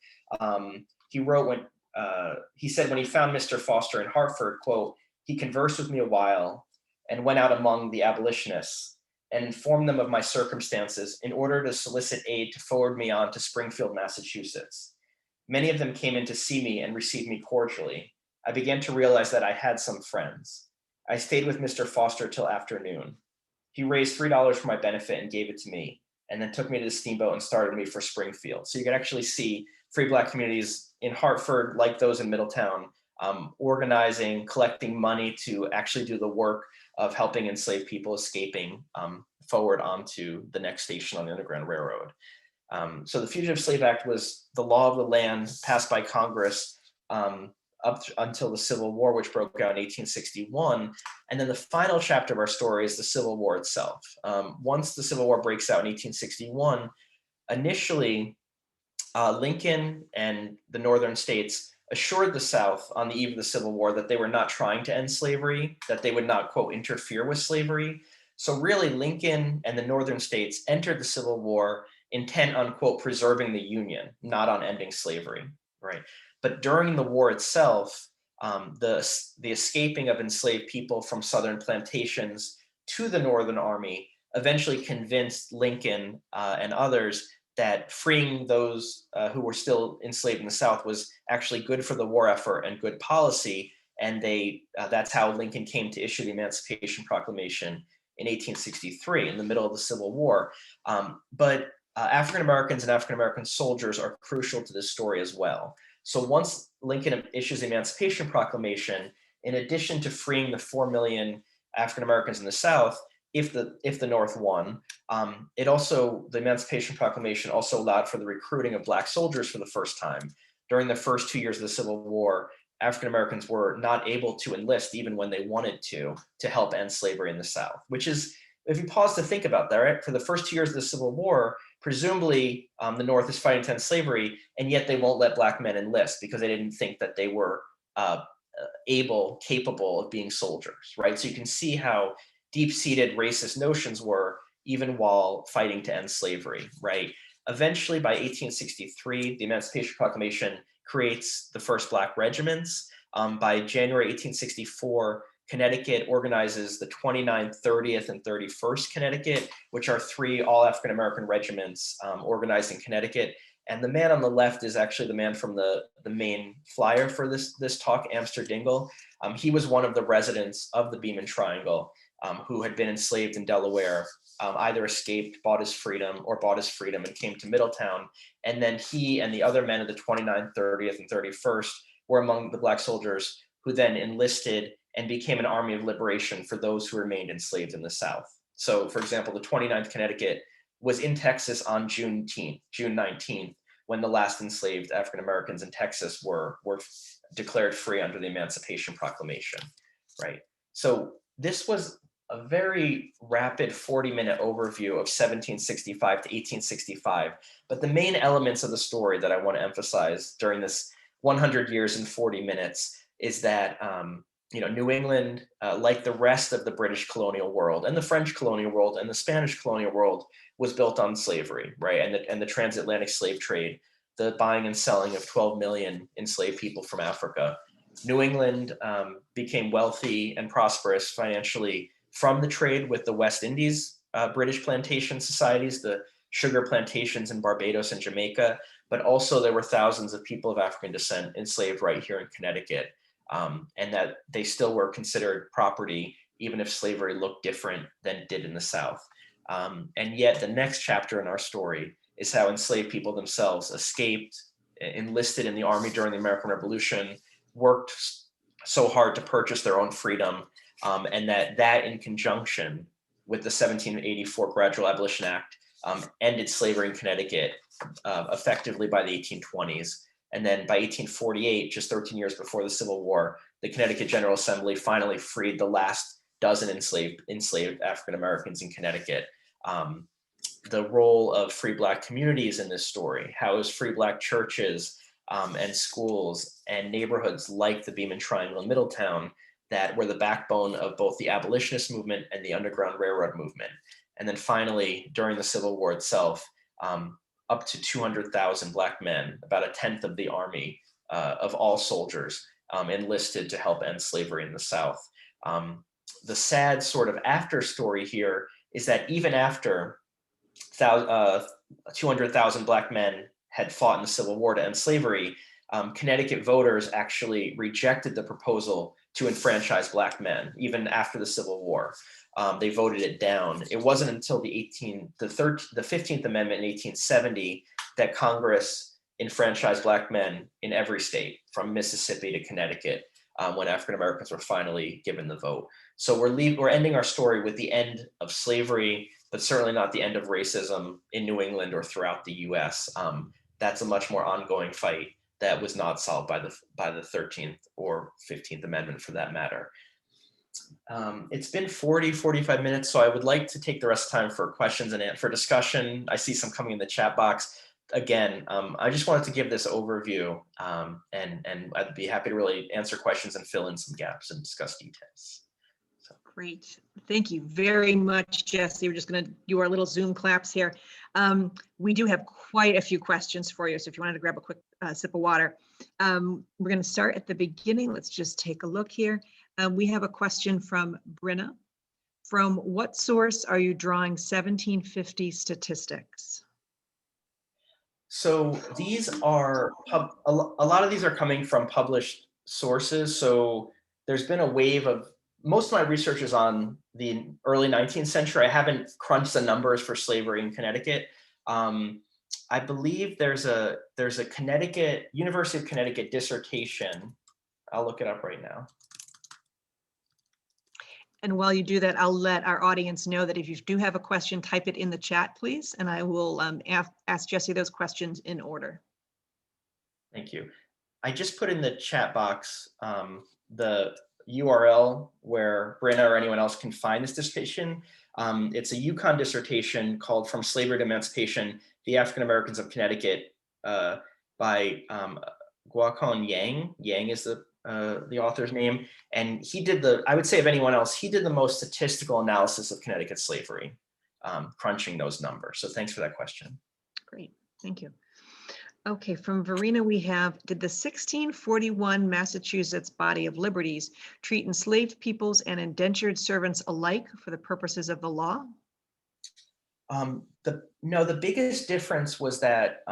He said when he found Mr. Foster in Hartford, quote, "He conversed with me a while and went out among the abolitionists and informed them of my circumstances in order to solicit aid to forward me on to Springfield, Massachusetts. Many of them came in to see me and received me cordially. I began to realize that I had some friends. I stayed with Mr. Foster till afternoon. He raised $3 for my benefit and gave it to me, and then took me to the steamboat and started me for Springfield." So you can actually see free Black communities in Hartford, like those in Middletown, organizing, collecting money to actually do the work of helping enslaved people escaping forward onto the next station on the Underground Railroad. So the Fugitive Slave Act was the law of the land passed by Congress up until the Civil War, which broke out in 1861. And then the final chapter of our story is the Civil War itself. Once the Civil War breaks out in 1861, initially, Lincoln and the northern states assured the South on the eve of the Civil War that they were not trying to end slavery, that they would not, quote, interfere with slavery. So really, Lincoln and the northern states entered the Civil War intent on, quote, preserving the Union, not on ending slavery, right? But during the war itself, the escaping of enslaved people from southern plantations to the Northern Army eventually convinced Lincoln and others that freeing those who were still enslaved in the South was actually good for the war effort and good policy. And that's how Lincoln came to issue the Emancipation Proclamation in 1863, in the middle of the Civil War. But African Americans and African American soldiers are crucial to this story as well. So once Lincoln issues the Emancipation Proclamation, in addition to freeing the 4 million African Americans in the South, if the North won, the Emancipation Proclamation also allowed for the recruiting of Black soldiers for the first time. During the first 2 years of the Civil War, African Americans were not able to enlist even when they wanted to help end slavery in the South, which is, if you pause to think about that, right? For the first 2 years of the Civil War, presumably the North is fighting to end slavery, and yet they won't let Black men enlist because they didn't think that they were capable of being soldiers, right? So you can see how deep-seated racist notions were even while fighting to end slavery, right? Eventually, by 1863, the Emancipation Proclamation creates the first Black regiments. By January 1864, Connecticut organizes the 29th, 30th, and 31st Connecticut, which are 3 all African-American regiments organized in Connecticut. And the man on the left is actually the man from the main flyer for this talk, Amster Dingle. He was one of the residents of the Beeman Triangle who had been enslaved in Delaware, either escaped, bought his freedom and came to Middletown. And then he and the other men of the 29th, 30th, and 31st were among the Black soldiers who then enlisted and became an army of liberation for those who remained enslaved in the South. So, for example, the 29th Connecticut was in Texas on June 19th, when the last enslaved African Americans in Texas were declared free under the Emancipation Proclamation, right? So this was a very rapid 40-minute overview of 1765 to 1865, but the main elements of the story that I want to emphasize during this 100 years and 40 minutes is that New England, like the rest of the British colonial world and the French colonial world and the Spanish colonial world, was built on slavery, right? And the transatlantic slave trade, the buying and selling of 12 million enslaved people from Africa. New England became wealthy and prosperous financially from the trade with the West Indies, British plantation societies, the sugar plantations in Barbados and Jamaica, but also there were thousands of people of African descent enslaved right here in Connecticut. And that they still were considered property, even if slavery looked different than it did in the South. And yet the next chapter in our story is how enslaved people themselves escaped, enlisted in the army during the American Revolution, worked so hard to purchase their own freedom, and that in conjunction with the 1784 Gradual Abolition Act ended slavery in Connecticut effectively by the 1820s. And then by 1848, just 13 years before the Civil War, the Connecticut General Assembly finally freed the last dozen enslaved African Americans in Connecticut. The role of free Black communities in this story, how is free Black churches and schools and neighborhoods like the Beeman Triangle in Middletown that were the backbone of both the abolitionist movement and the Underground Railroad movement. And then finally, during the Civil War itself, up to 200,000 Black men, about a tenth of the army of all soldiers, enlisted to help end slavery in the South. The sad sort of after story here is that even after 200,000 Black men had fought in the Civil War to end slavery, Connecticut voters actually rejected the proposal to enfranchise Black men, even after the Civil War. They voted it down. It wasn't until the 15th Amendment in 1870 that Congress enfranchised Black men in every state, from Mississippi to Connecticut, when African Americans were finally given the vote. So we're ending our story with the end of slavery, but certainly not the end of racism in New England or throughout the U.S. That's a much more ongoing fight that was not solved by the 13th or 15th Amendment, for that matter. It's been 45 minutes, so I would like to take the rest of the time for questions and for discussion. I see some coming in the chat box. Again, I just wanted to give this overview, and I'd be happy to really answer questions and fill in some gaps and discuss details. So. Great. Thank you very much, Jesse. We're just going to do our little Zoom claps here. We do have quite a few questions for you, so if you wanted to grab a quick sip of water. We're going to start at the beginning. Let's just take a look here. We have a question from Brinna. From what source are you drawing 1750 statistics? So these are, a lot of these are coming from published sources. So there's been a wave of, most of my research is on the early 19th century. I haven't crunched the numbers for slavery in Connecticut. I I believe there's a Connecticut, University of Connecticut dissertation. I'll look it up right now. And while you do that, I'll let our audience know that if you do have a question, type it in the chat, please, and I will ask Jesse those questions in order. Thank you. I just put in the chat box the URL where Brenna or anyone else can find this dissertation. It's a UConn dissertation called From Slavery to Emancipation, the African Americans of Connecticut by Guakon Yang. Yang is the author's name. And he did I would say of anyone else, he did the most statistical analysis of Connecticut slavery, crunching those numbers. So thanks for that question. Great, thank you. Okay, from Verena we have, did the 1641 Massachusetts Body of Liberties treat enslaved peoples and indentured servants alike for the purposes of the law? No, the biggest difference was that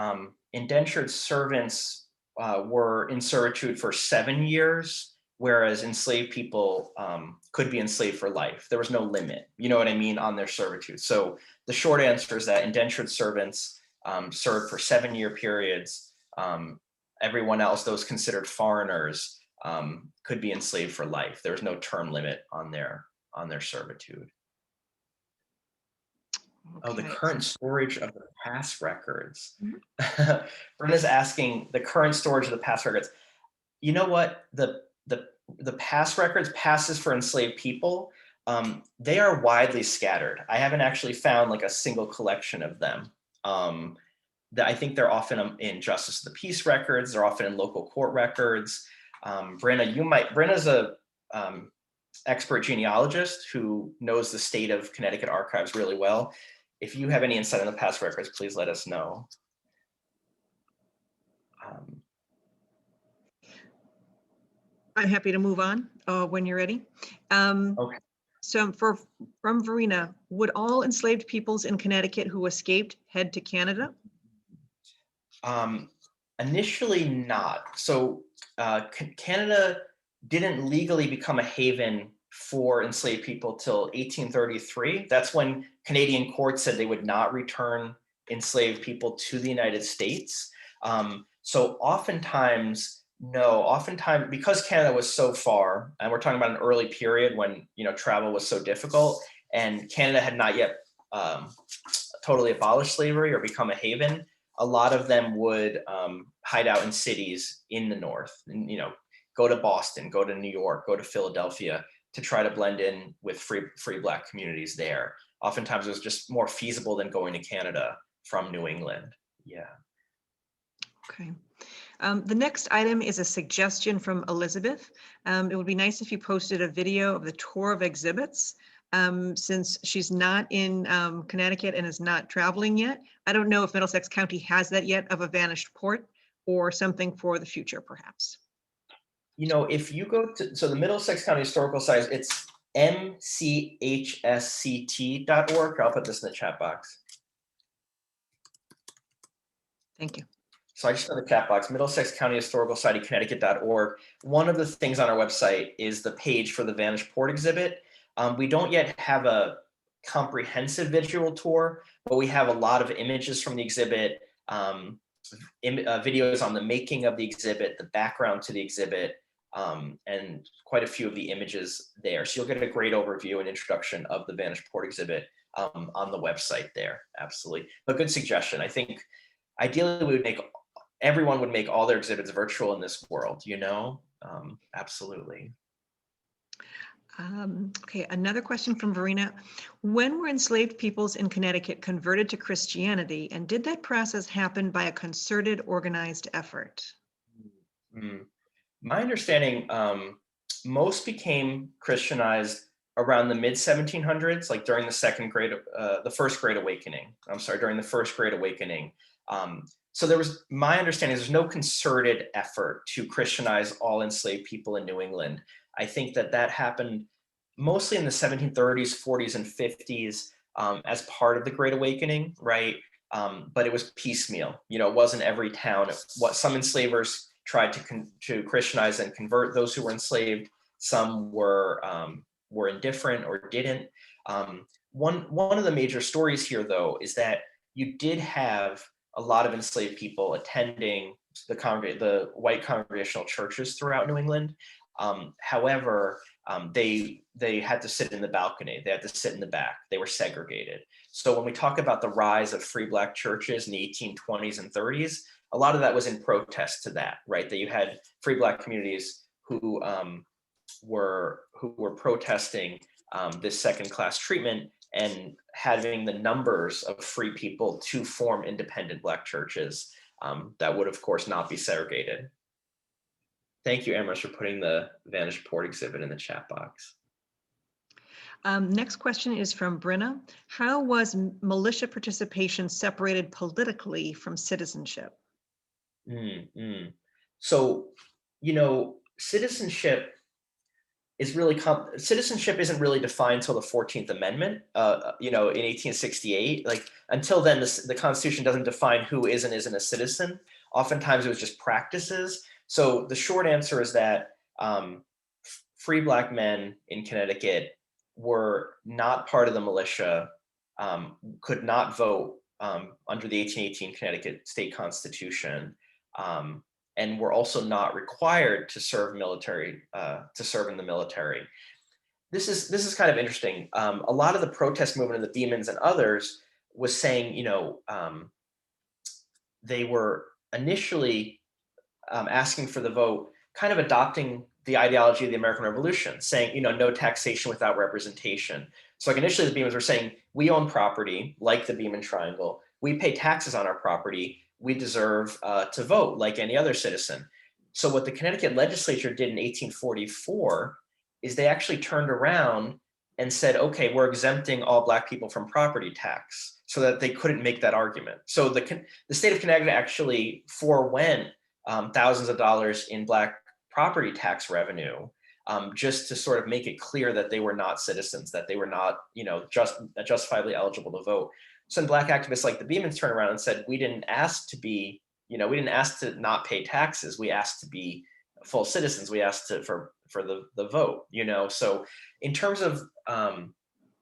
indentured servants were in servitude for 7 years, whereas enslaved people could be enslaved for life. There was no limit, you know what I mean, on their servitude. So the short answer is that indentured servants served for 7-year periods. Everyone else, those considered foreigners, could be enslaved for life. There was no term limit on their servitude. Okay. Oh, the current storage of the past records. Mm-hmm. Brenna's asking the current storage of the past records. You know what? The past records, passes for enslaved people, they are widely scattered. I haven't actually found like a single collection of them. I think they're often in Justice of the Peace records. They're often in local court records. Brenna's a expert genealogist who knows the state of Connecticut archives really well. If you have any insight on the past records, please let us know. I'm happy to move on when you're ready. Okay. So from Verena, would all enslaved peoples in Connecticut who escaped head to Canada? Initially not. So Canada didn't legally become a haven for enslaved people till 1833. That's when Canadian courts said they would not return enslaved people to the United States. So oftentimes, because Canada was so far, and we're talking about an early period when travel was so difficult, and Canada had not yet totally abolished slavery or become a haven, a lot of them would hide out in cities in the North, and go to Boston, go to New York, go to Philadelphia to try to blend in with free Black communities there. Oftentimes it was just more feasible than going to Canada from New England. Yeah. Okay. The next item is a suggestion from Elizabeth. It would be nice if you posted a video of the tour of exhibits. Since she's not in Connecticut and is not traveling yet. I don't know if Middlesex County has that yet of a vanished port or something for the future, perhaps. If you go to, so the Middlesex County Historical Society, it's mchsct.org. I'll put this in the chat box. Thank you. So I just put in the chat box, Middlesex County Historical Society, Connecticut.org. One of the things on our website is the page for the Vanished Port exhibit. We don't yet have a comprehensive visual tour, but we have a lot of images from the exhibit, videos on the making of the exhibit, the background to the exhibit, and quite a few of the images there. So you'll get a great overview and introduction of the Vanished Port exhibit on the website there. Absolutely. A good suggestion. I think ideally everyone would make all their exhibits virtual in this world, absolutely. Okay, another question from Verena. When were enslaved peoples in Connecticut converted to Christianity, and did that process happen by a concerted, organized effort? My understanding, most became Christianized around the mid-1700s, like during the First Great Awakening. During the First Great Awakening. So my understanding is there's no concerted effort to Christianize all enslaved people in New England. I think that happened mostly in the 1730s, 40s, and 50s as part of the Great Awakening, right? But it was piecemeal. It wasn't every town. Some enslavers tried to Christianize and convert those who were enslaved. Some were indifferent or didn't. One of the major stories here, though, is that you did have a lot of enslaved people attending the white congregational churches throughout New England. However, they had to sit in the balcony. They had to sit in the back. They were segregated. So when we talk about the rise of free Black churches in the 1820s and 30s, a lot of that was in protest to that, right? That you had free Black communities who were protesting this second-class treatment and having the numbers of free people to form independent Black churches that would, of course, not be segregated. Thank you, Amherst, for putting the Vantage Port exhibit in the chat box. Next question is from Brenna. How was militia participation separated politically from citizenship? So, citizenship isn't really defined until the 14th Amendment, in 1868. Like, until then, the Constitution doesn't define who is and isn't a citizen. Oftentimes it was just practices. So the short answer is that free Black men in Connecticut were not part of the militia, could not vote under the 1818 Connecticut State Constitution, and were also not required to serve in the military. This is kind of interesting. A lot of the protest movement of the Beemans and others was saying, they were initially asking for the vote, kind of adopting the ideology of the American Revolution, saying, no taxation without representation. So like initially the Beemans were saying, we own property, like the Beeman Triangle, we pay taxes on our property, we deserve to vote like any other citizen. So what the Connecticut legislature did in 1844 is they actually turned around and said, okay, we're exempting all Black people from property tax, so that they couldn't make that argument. So the state of Connecticut actually forewent thousands of dollars in Black property tax revenue, just to sort of make it clear that they were not citizens, that they were not, justifiably eligible to vote. Some Black activists like the Beemans turned around and said, we didn't ask to not pay taxes. We asked to be full citizens. We asked for the vote, So in terms of,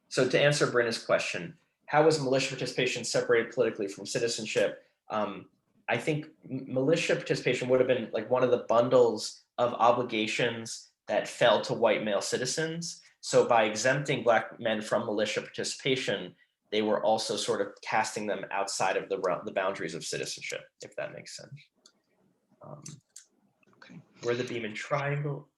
so to answer Brenna's question, how was militia participation separated politically from citizenship? I think militia participation would have been like one of the bundles of obligations that fell to white male citizens. So by exempting Black men from militia participation, they were also sort of casting them outside of the boundaries of citizenship, if that makes sense. Okay. Were the Beeman Triangle?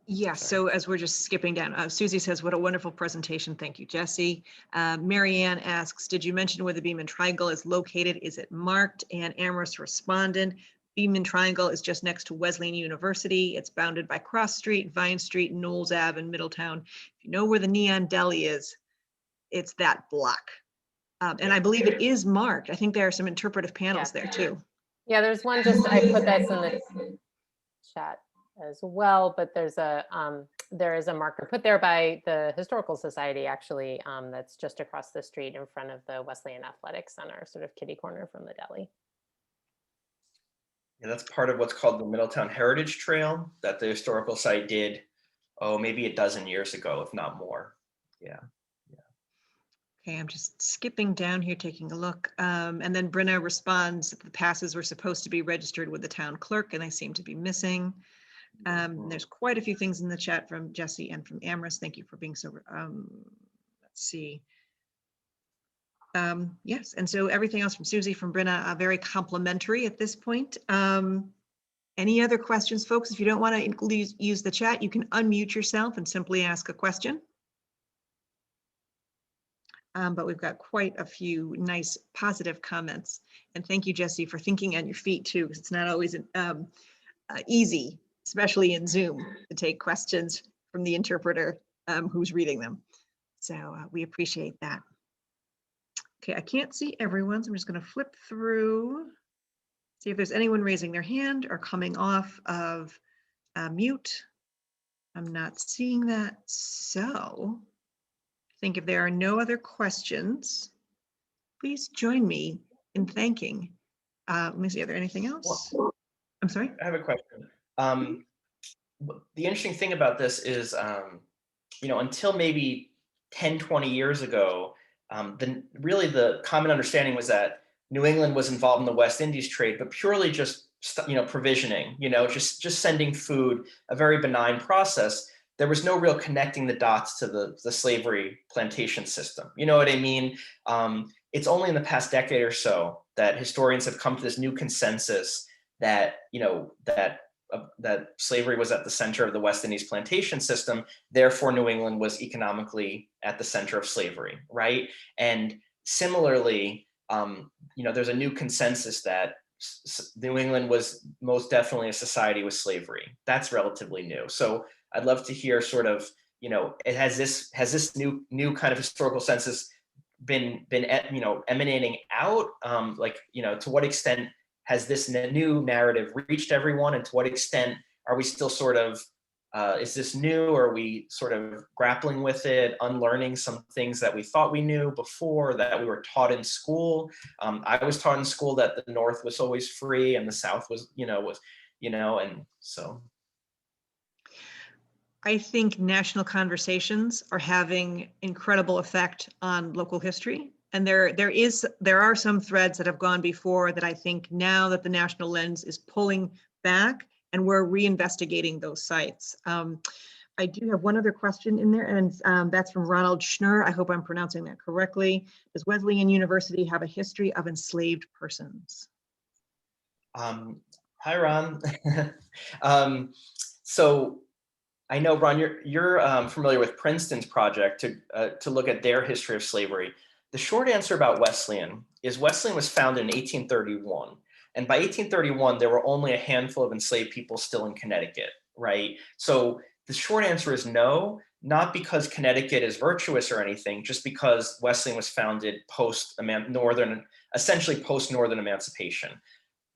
Yeah, so as we're just skipping down, Susie says, what a wonderful presentation. Thank you, Jesse. Marianne asks, did you mention where the Beeman Triangle is located? Is it marked? And Amherst responded, Beeman Triangle is just next to Wesleyan University. It's bounded by Cross Street, Vine Street, Knowles Ave, and Middletown. If you know where the Neon Deli is, it's that block. And I believe it is marked. I think there are some interpretive panels there too. Yeah, there's one I put that in the chat as well, but there is a marker put there by the Historical Society, actually, that's just across the street in front of the Wesleyan Athletic Center, sort of kitty corner from the deli. Yeah, that's part of what's called the Middletown Heritage Trail that the Historical Society did, maybe a dozen years ago, if not more. Yeah. Okay, I'm just skipping down here, taking a look. And then Brenna responds that the passes were supposed to be registered with the town clerk and they seem to be missing. There's quite a few things in the chat from Jesse and from Amherst. Thank you for being so, let's see. Yes, and so everything else from Susie, from Brenna, very complimentary at this point. Any other questions, folks? If you don't want to use the chat, you can unmute yourself and simply ask a question. But we've got quite a few nice positive comments. And thank you, Jesse, for thinking on your feet too, because it's not always easy, especially in Zoom, to take questions from the interpreter who's reading them. So we appreciate that. Okay, I can't see everyone, so I'm just going to flip through, see if there's anyone raising their hand or coming off of mute. I'm not seeing that. So I think if there are no other questions, please join me in thanking. Let me see, are there anything else? I'm sorry? I have a question. The interesting thing about this is, until maybe 10, 20 years ago, really the common understanding was that New England was involved in the West Indies trade, but purely just provisioning, just sending food, a very benign process. There was no real connecting the dots to the slavery plantation system. You know what I mean? It's only in the past decade or so that historians have come to this new consensus that that slavery was at the center of the West Indies plantation system. Therefore, New England was economically at the center of slavery, right? And similarly, there's a new consensus that New England was most definitely a society with slavery. That's relatively new. So I'd love to hear sort of, has this new kind of historical census been emanating out? To what extent has this new narrative reached everyone, and to what extent are we still sort of, is this new, or are we sort of grappling with it, unlearning some things that we thought we knew before, that we were taught in school? I was taught in school that the North was always free and the South was, and so. I think national conversations are having incredible effect on local history. And there are some threads that have gone before that I think now that the national lens is pulling back and we're reinvestigating those sites. I do have one other question in there, and that's from Ronald Schnur. I hope I'm pronouncing that correctly. Does Wesleyan University have a history of enslaved persons? Hi, Ron. So I know, Ron, you're familiar with Princeton's project to look at their history of slavery. The short answer about Wesleyan is Wesleyan was founded in 1831. And by 1831, there were only a handful of enslaved people still in Connecticut, right? So the short answer is no, not because Connecticut is virtuous or anything, just because Wesleyan was founded essentially post-Northern emancipation.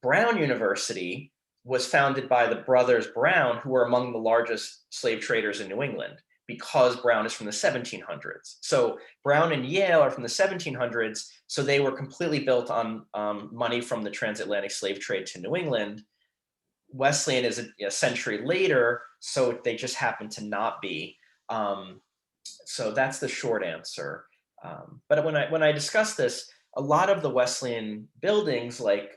Brown University was founded by the brothers Brown, who were among the largest slave traders in New England, because Brown is from the 1700s. So Brown and Yale are from the 1700s, so they were completely built on money from the transatlantic slave trade to New England. Wesleyan is a century later, so they just happen to not be. So that's the short answer. But when I discuss this, a lot of the Wesleyan buildings, like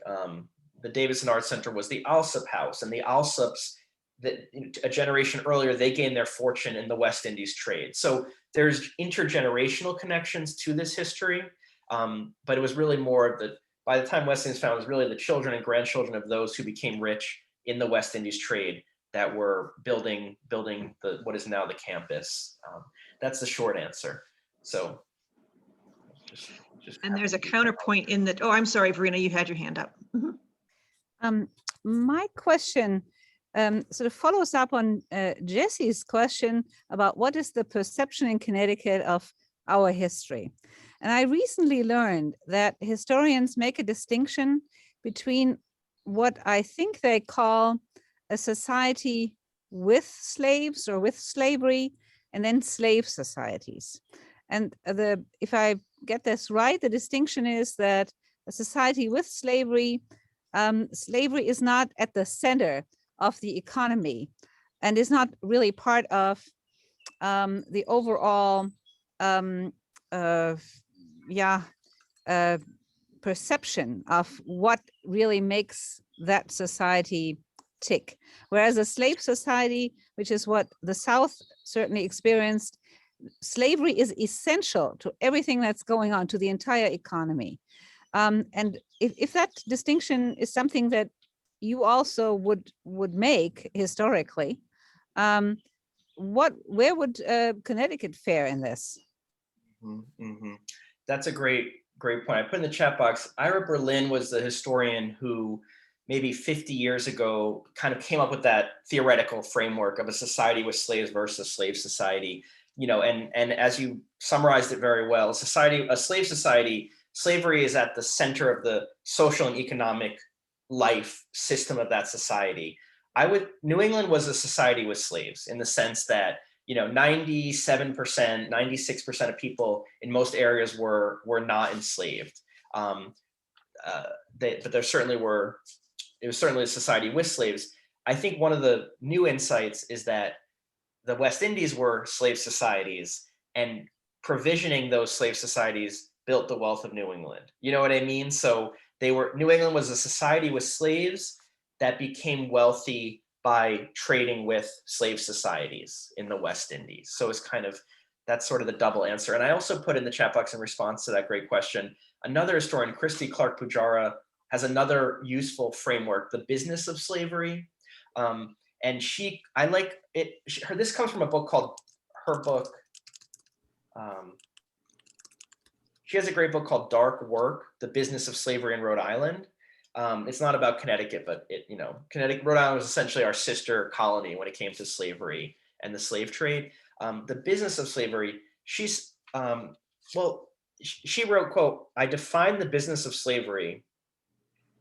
the Davidson Arts Center, was the Alsop House, and the Alsops, that a generation earlier, they gained their fortune in the West Indies trade. So there's intergenerational connections to this history, but it was really more of by the time Wesleyan was founded, it was really the children and grandchildren of those who became rich in the West Indies trade that were building what is now the campus. That's the short answer. So just and there's a counterpoint in that. Oh, I'm sorry, Verena, you had your hand up. Mm-hmm. My question sort of follows up on Jesse's question about what is the perception in Connecticut of our history. And I recently learned that historians make a distinction between what I think they call a society with slaves or with slavery, and then slave societies. And if I get this right, the distinction is that a society with slavery, slavery is not at the center of the economy and is not really part of the overall perception of what really makes that society tick. Whereas a slave society, which is what the South certainly experienced, slavery is essential to everything that's going on, to the entire economy. And if that distinction is something that you also would make historically, where would Connecticut fare in this? Mm-hmm. That's a great point. I put in the chat box, Ira Berlin was the historian who maybe 50 years ago kind of came up with that theoretical framework of a society with slaves versus slave society. And as you summarized it very well, a slave society, slavery is at the center of the social and economic life system of that society. New England was a society with slaves in the sense that 97%, 96% of people in most areas were not enslaved. But there certainly were. It was certainly a society with slaves. I think one of the new insights is that the West Indies were slave societies, and provisioning those slave societies built the wealth of New England. You know what I mean? So New England was a society with slaves that became wealthy by trading with slave societies in the West Indies. So it's that's sort of the double answer. And I also put in the chat box in response to that great question, another historian, Christy Clark Pujara, has another useful framework, The Business of Slavery. And I like it, this comes from a book called, she has a great book called Dark Work, The Business of Slavery in Rhode Island. It's not about Connecticut, but Rhode Island was essentially our sister colony when it came to slavery and the slave trade. The Business of Slavery, she wrote, quote, "I define the business of slavery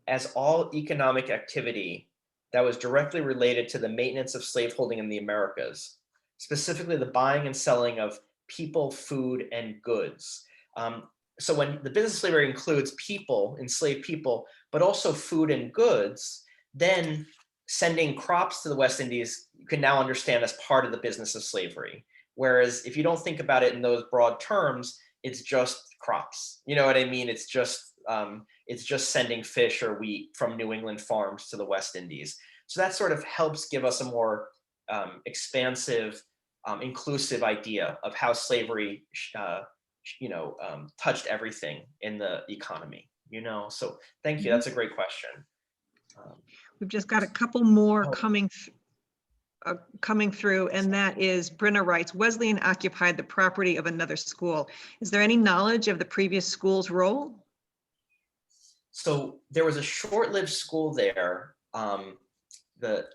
as all economic activity that was directly related to the maintenance of slaveholding in the Americas, specifically the buying and selling of people, food, and goods." So when the business of slavery includes people, enslaved people, but also food and goods, then sending crops to the West Indies, you can now understand as part of the business of slavery. Whereas if you don't think about it in those broad terms, it's just crops. You know what I mean? It's just sending fish or wheat from New England farms to the West Indies. So that sort of helps give us a more expansive, inclusive idea of how slavery touched everything in the economy, So thank you. That's a great question. We've just got a couple more coming through, and that is, Brenna writes, Wesleyan occupied the property of another school. Is there any knowledge of the previous school's role? So there was a short-lived school there. The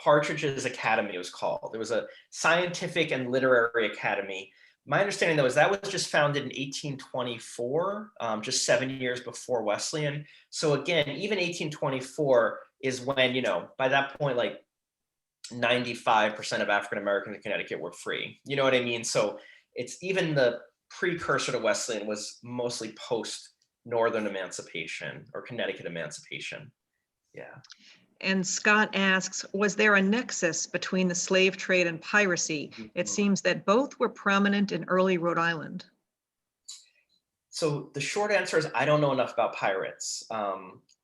Partridge's Academy was called. There was a scientific and literary academy. My understanding, though, is that was just founded in 1824, just 7 years before Wesleyan. So again, even 1824 is when, by that point, like 95% of African Americans in Connecticut were free. You know what I mean? So it's even the precursor to Wesleyan was mostly post-Northern emancipation or Connecticut emancipation. Yeah. And Scott asks, was there a nexus between the slave trade and piracy? It seems that both were prominent in early Rhode Island. So the short answer is I don't know enough about pirates.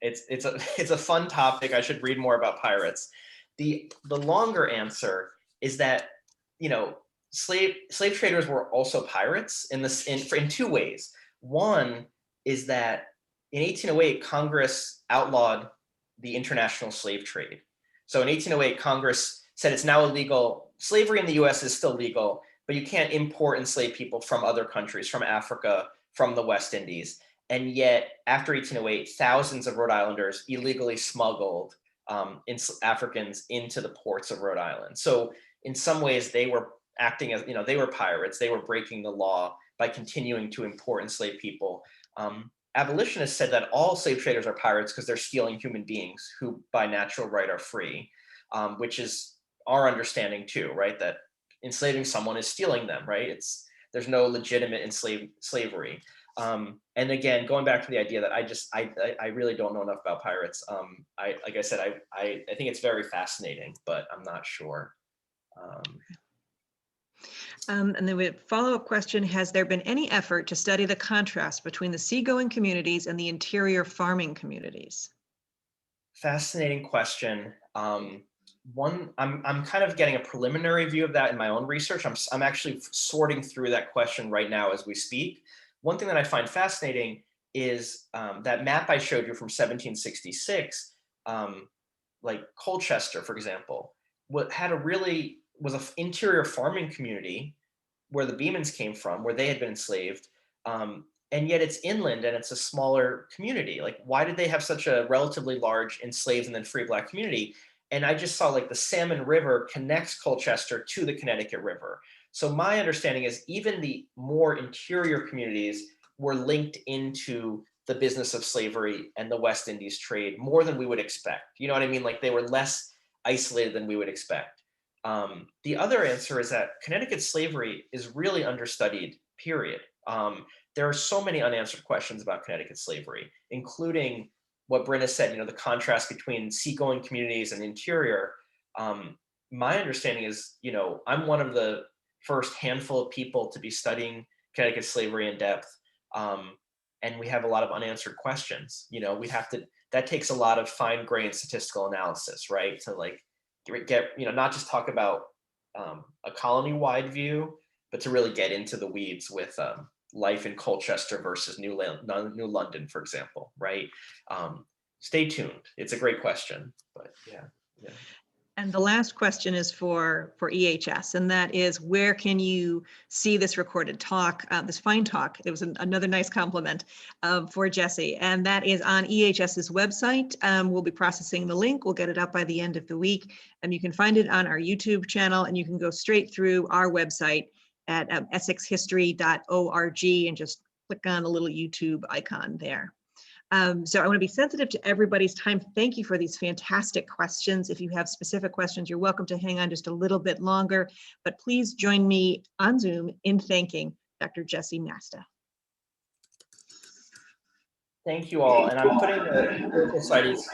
It's a fun topic. I should read more about pirates. The longer answer is that slave traders were also pirates in two ways. One is that in 1808 Congress outlawed the international slave trade. So in 1808, Congress said it's now illegal. Slavery in the US is still legal, but you can't import enslaved people from other countries, from Africa, from the West Indies. And yet, after 1808, thousands of Rhode Islanders illegally smuggled Africans into the ports of Rhode Island. So in some ways, they were acting as, they were pirates. They were breaking the law by continuing to import enslaved people. Abolitionists said that all slave traders are pirates because they're stealing human beings who by natural right are free, which is our understanding too, right? That enslaving someone is stealing them, right? There's no legitimate slavery. And again, going back to the idea that I really don't know enough about pirates. Like I said, I think it's very fascinating, but I'm not sure. And then we have a follow-up question, has there been any effort to study the contrast between the seagoing communities and the interior farming communities? Fascinating question. I'm kind of getting a preliminary view of that in my own research. I'm actually sorting through that question right now as we speak. One thing that I find fascinating is that map I showed you from 1766, like Colchester, for example, was an interior farming community where the Beemans came from, where they had been enslaved. And yet it's inland and it's a smaller community. Like, why did they have such a relatively large enslaved and then free Black community? And I just saw like the Salmon River connects Colchester to the Connecticut River. So my understanding is even the more interior communities were linked into the business of slavery and the West Indies trade more than we would expect. You know what I mean? Like they were less isolated than we would expect. The other answer is that Connecticut slavery is really understudied, period. There are so many unanswered questions about Connecticut slavery, including what Brenna said, the contrast between seagoing communities and interior. My understanding is, I'm one of the first handful of people to be studying Connecticut slavery in depth. And we have a lot of unanswered questions. That takes a lot of fine-grained statistical analysis, right? To like get, not just talk about a colony-wide view, but to really get into the weeds with life in Colchester versus New London, for example, right? Stay tuned. It's a great question, but yeah. And the last question is for EHS, and that is, where can you see this recorded talk, this fine talk? It was another nice compliment for Jesse, and that is on EHS's website. We'll be processing the link. We'll get it up by the end of the week, and you can find it on our YouTube channel, and you can go straight through our website at essexhistory.org and just click on the little YouTube icon there. So I want to be sensitive to everybody's time. Thank you for these fantastic questions. If you have specific questions, you're welcome to hang on just a little bit longer, but please join me on Zoom in thanking Dr. Jesse Nasta. Thank you all. And I'm putting the Historical Society's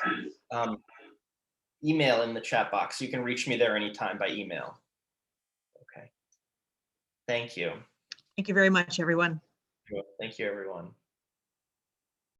email in the chat box. You can reach me there anytime by email. Okay. Thank you. Thank you very much, everyone. Thank you, everyone.